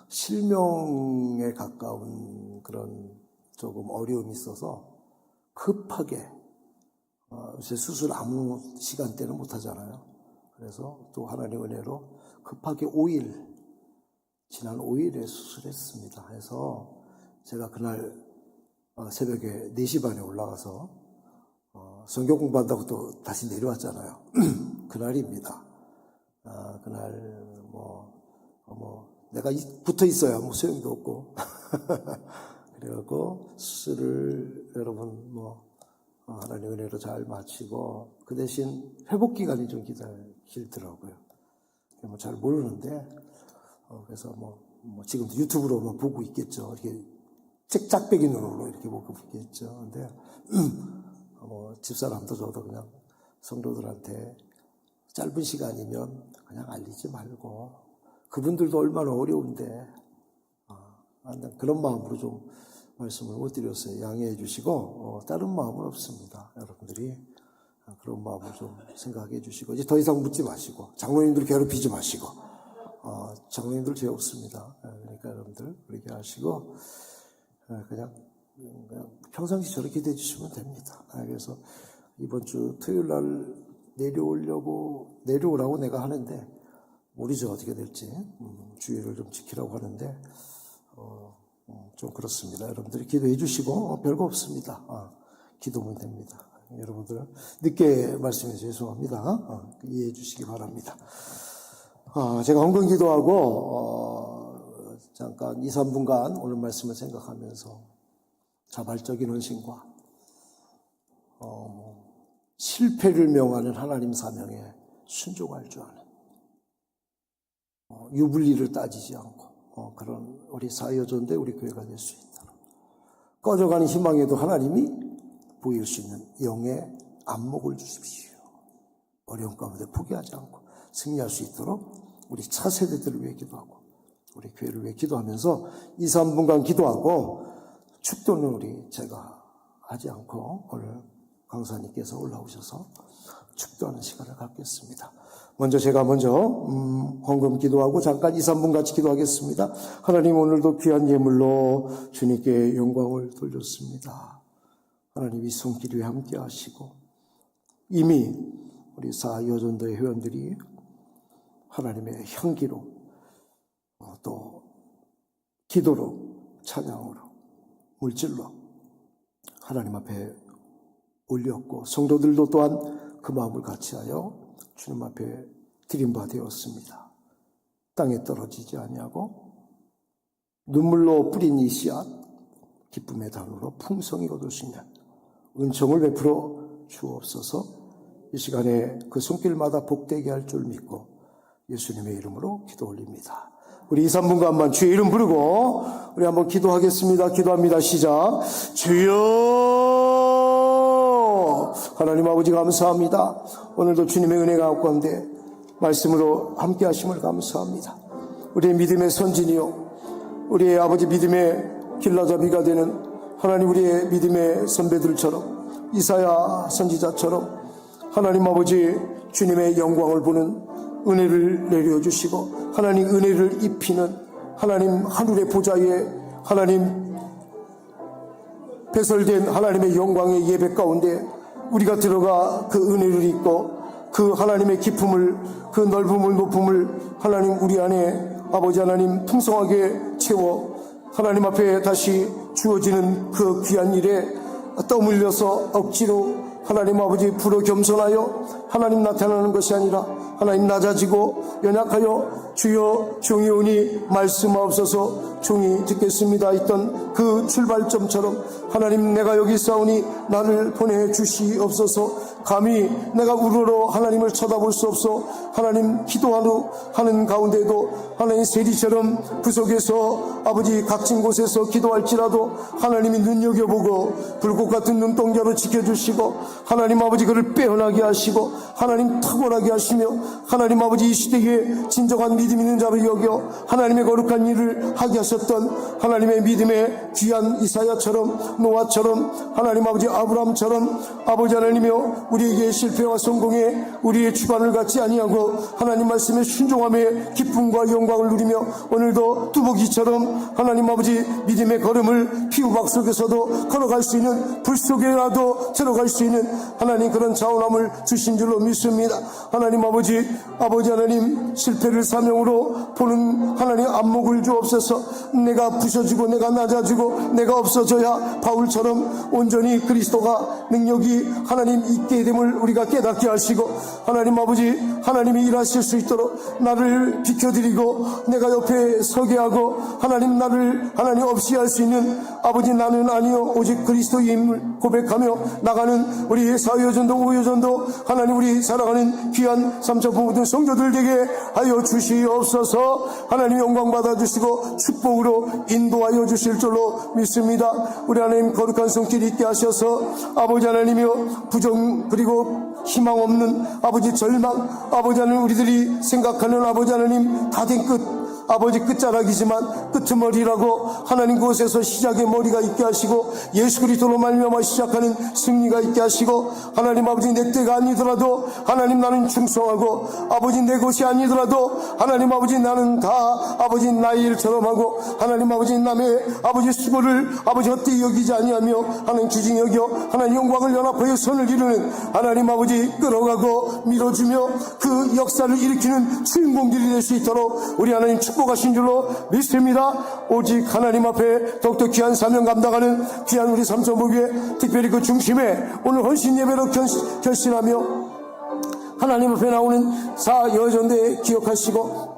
실명에 가까운 그런 조금 어려움이 있어서 급하게 요새 수술 아무 시간대는 못 하잖아요. 그래서 또 하나님의 은혜로 급하게 지난 5일에 수술했습니다. 해서 제가 그날 새벽에 4시 반에 올라가서 성경 공부한다고 또 다시 내려왔잖아요. 그날입니다. 그날 내가 붙어 있어야 소용도 없고 그래갖고 수술을 여러분 하나님의 은혜로 잘 마치고 그 대신 회복 기간이 좀 길더라고요. 잘 모르는데 그래서 지금도 유튜브로 보고 있겠죠. 이렇게 짝배기 눈으로 이렇게 보고 있겠죠. 근데 집사람도 저도 그냥 성도들한테 짧은 시간이면 그냥 알리지 말고 그분들도 얼마나 어려운데 그런 마음으로 좀 말씀을 못 드렸어요. 양해해 주시고 다른 마음은 없습니다. 여러분들이 그런 마음을 좀 생각해 주시고 이제 더 이상 묻지 마시고 장로님들 괴롭히지 마시고 장로님들 죄 없습니다. 그러니까 여러분들 그렇게 하시고 그냥 평상시 저렇게 대주시면 됩니다. 그래서 이번 주 토요일 날 내려오라고 내가 하는데 모르죠 어떻게 될지 주의를 좀 지키라고 하는데 좀 그렇습니다. 여러분들이 기도해 주시고 별거 없습니다. 기도면 됩니다. 여러분들 늦게 말씀해 죄송합니다. 이해해 주시기 바랍니다. 제가 헌금 기도하고 잠깐 2, 3분간 오늘 말씀을 생각하면서 자발적인 헌신과 실패를 명하는 하나님 사명에 순종할 줄 아는 유불리를 따지지 않고 그런 우리 사회여전대 우리 교회가 될 수 있도록 꺼져가는 희망에도 하나님이 보일 수 있는 영의 안목을 주십시오. 어려운 가운데 포기하지 않고 승리할 수 있도록 우리 차세대들을 위해 기도하고 우리 교회를 위해 기도하면서 2, 3분간 기도하고 축도는 제가 하지 않고 오늘 강사님께서 올라오셔서 축도하는 시간을 갖겠습니다. 제가 먼저 헌금 기도하고 잠깐 2, 3분 같이 기도하겠습니다. 하나님 오늘도 귀한 예물로 주님께 영광을 돌렸습니다. 하나님 이 손길 위에 함께 하시고 이미 우리 사여전도의 회원들이 하나님의 향기로 또 기도로 찬양으로 물질로 하나님 앞에 올렸고 성도들도 또한 그 마음을 같이하여 주님 앞에 드린 바 되었습니다. 땅에 떨어지지 아니하고 눈물로 뿌린 이 씨앗 기쁨의 단으로 풍성히 거둘 수 있는 은총을 베풀어 주옵소서. 이 시간에 그 손길마다 복되게 할 줄 믿고 예수님의 이름으로 기도 올립니다. 우리 2, 3분간만 주의 이름 부르고 우리 한번 기도하겠습니다. 기도합니다. 시작. 주여 하나님 아버지 감사합니다. 오늘도 주님의 은혜가 가운데 말씀으로 함께 하심을 감사합니다. 우리의 믿음의 선진이요 우리의 아버지 믿음의 길라잡이가 되는 하나님 우리의 믿음의 선배들처럼 이사야 선지자처럼 하나님 아버지 주님의 영광을 보는 은혜를 내려주시고 하나님 은혜를 입히는 하나님 하늘의 보좌에 하나님 배설된 하나님의 영광의 예배 가운데 우리가 들어가 그 은혜를 입고 그 하나님의 기품을 그 넓음을 높음을 하나님 우리 안에 아버지 하나님 풍성하게 채워 하나님 앞에 다시 주어지는 그 귀한 일에 떠밀려서 억지로 하나님 아버지 불어 겸손하여 하나님 나타나는 것이 아니라 하나님 낮아지고 연약하여 주여 종이 오니 말씀하옵소서 종이 듣겠습니다 했던 그 출발점처럼 하나님 내가 여기 있사오니 나를 보내주시옵소서. 감히 내가 우러러 하나님을 쳐다볼 수 없어 하나님 기도하는 가운데도 하나님 세리처럼 그 속에서 아버지 각진 곳에서 기도할지라도 하나님이 눈여겨보고 불꽃 같은 눈동자로 지켜주시고 하나님 아버지 그를 빼어나게 하시고 하나님 탁월하게 하시며 하나님 아버지 이 시대에 진정한 믿음 있는 자로 여겨 하나님의 거룩한 일을 하게 하셨던 하나님의 믿음의 귀한 이사야처럼 노아처럼 하나님 아버지 아브라함처럼 아버지 하나님이여 우리에게 실패와 성공에 우리의 주관을 갖지 아니하고 하나님 말씀에 순종함에 기쁨과 영광을 누리며 오늘도 뚜벅이처럼 하나님 아버지 믿음의 걸음을 피우박 속에서도 걸어갈 수 있는 불 속에라도 들어갈 수 있는 하나님 그런 자원함을 주신 줄로 믿습니다. 하나님 아버지 하나님 실패를 사명으로 보는 하나님 안목을 주옵소서. 내가 부서지고 내가 낮아지고 내가 없어져야 바울처럼 온전히 그리스도가 능력이 하나님 있게 됨을 우리가 깨닫게 하시고 하나님 아버지 하나님이 일하실 수 있도록 나를 비켜드리고 내가 옆에 서게 하고 하나님 나를 하나님 없이 할 수 있는 아버지 나는 아니요 오직 그리스도임을 고백하며 나가는 우리 사회여전도 우여전도 하나님 우리 살아가는 귀한 삼천포 모든 성도들 되게 하여 주시옵소서. 하나님 영광 받아주시고 축복으로 인도하여 주실 줄로 믿습니다. 우리 하나님 거룩한 손길 있게 하셔서 아버지 하나님이여 부정 그리고 희망 없는 아버지 절망 아버지 하나님 우리들이 생각하는 아버지 하나님 다 된 끝 아버지 끝자락이지만 끄트머리라고 하나님 그곳에서 시작의 머리가 있게 하시고 예수 그리스도로 말미암아 시작하는 승리가 있게 하시고 하나님 아버지 내 때가 아니더라도 하나님 나는 충성하고 아버지 내 것이 아니더라도 하나님 아버지 나는 다 아버지 나의 일처럼 하고 하나님 아버지 남의 아버지 수고를 아버지 헛되이 여기지 아니하며 하나님 귀중히 여겨 하나님 영광을 연합하여 선을 이루는 하나님 아버지 끌어가고 밀어주며 그 역사를 일으키는 주인공들이 될 수 있도록 우리 하나님 축복하신 줄로 믿습니다. 오직 하나님 앞에 더욱더 귀한 사명 감당하는 귀한 우리 삼천복의 특별히 그 중심에 오늘 헌신 예배로 결신하며 하나님 앞에 나오는 사여전대 기억하시고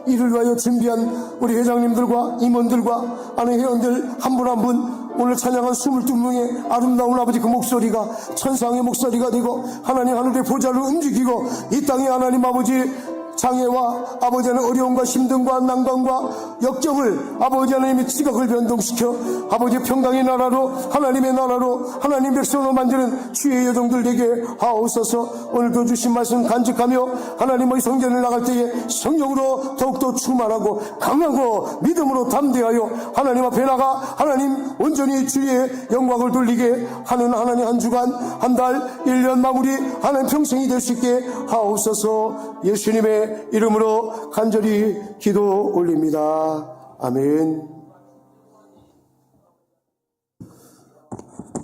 이를 위하여 준비한 우리 회장님들과 임원들과 아는 회원들 한 분 한 분 오늘 찬양한 22명의 아름다운 아버지 그 목소리가 천상의 목소리가 되고 하나님 하늘의 보좌를 움직이고 이 땅에 하나님 아버지 장애와 아버지 하나님 어려움과 힘듦과 난관과 역경을 아버지 하나님의 지각을 변동시켜 아버지 평강의 나라로 하나님의 나라로 하나님 백성으로 만드는 주의 여종들 되게 하옵소서. 오늘도 주신 말씀 간직하며 하나님의 성전을 나갈 때에 성령으로 더욱더 충만하고 강하고 믿음으로 담대하여 하나님 앞에 나가 하나님 온전히 주의 영광을 돌리게 하는 하나님 한 주간 한 달 1년 마무리 하나님 평생이 될 수 있게 하옵소서. 예수님의 이름으로 간절히 기도 올립니다. 아멘.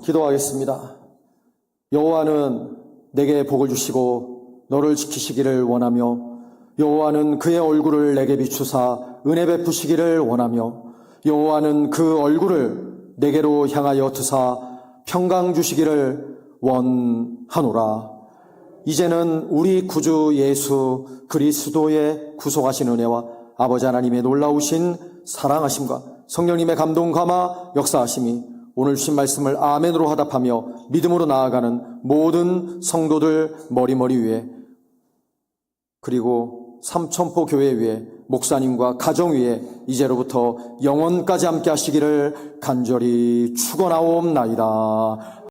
기도하겠습니다. 여호와는 내게 복을 주시고 너를 지키시기를 원하며 여호와는 그의 얼굴을 내게 비추사 은혜 베푸시기를 원하며 여호와는 그 얼굴을 내게로 향하여 드사 평강 주시기를 원하노라. 이제는 우리 구주 예수 그리스도의 구속하신 은혜와 아버지 하나님의 놀라우신 사랑하심과 성령님의 감동 감화 역사하심이 오늘 주신 말씀을 아멘으로 화답하며 믿음으로 나아가는 모든 성도들 머리머리 위에 그리고 삼천포 교회 위에 목사님과 가정 위에 이제로부터 영원까지 함께 하시기를 간절히 축원하옵나이다.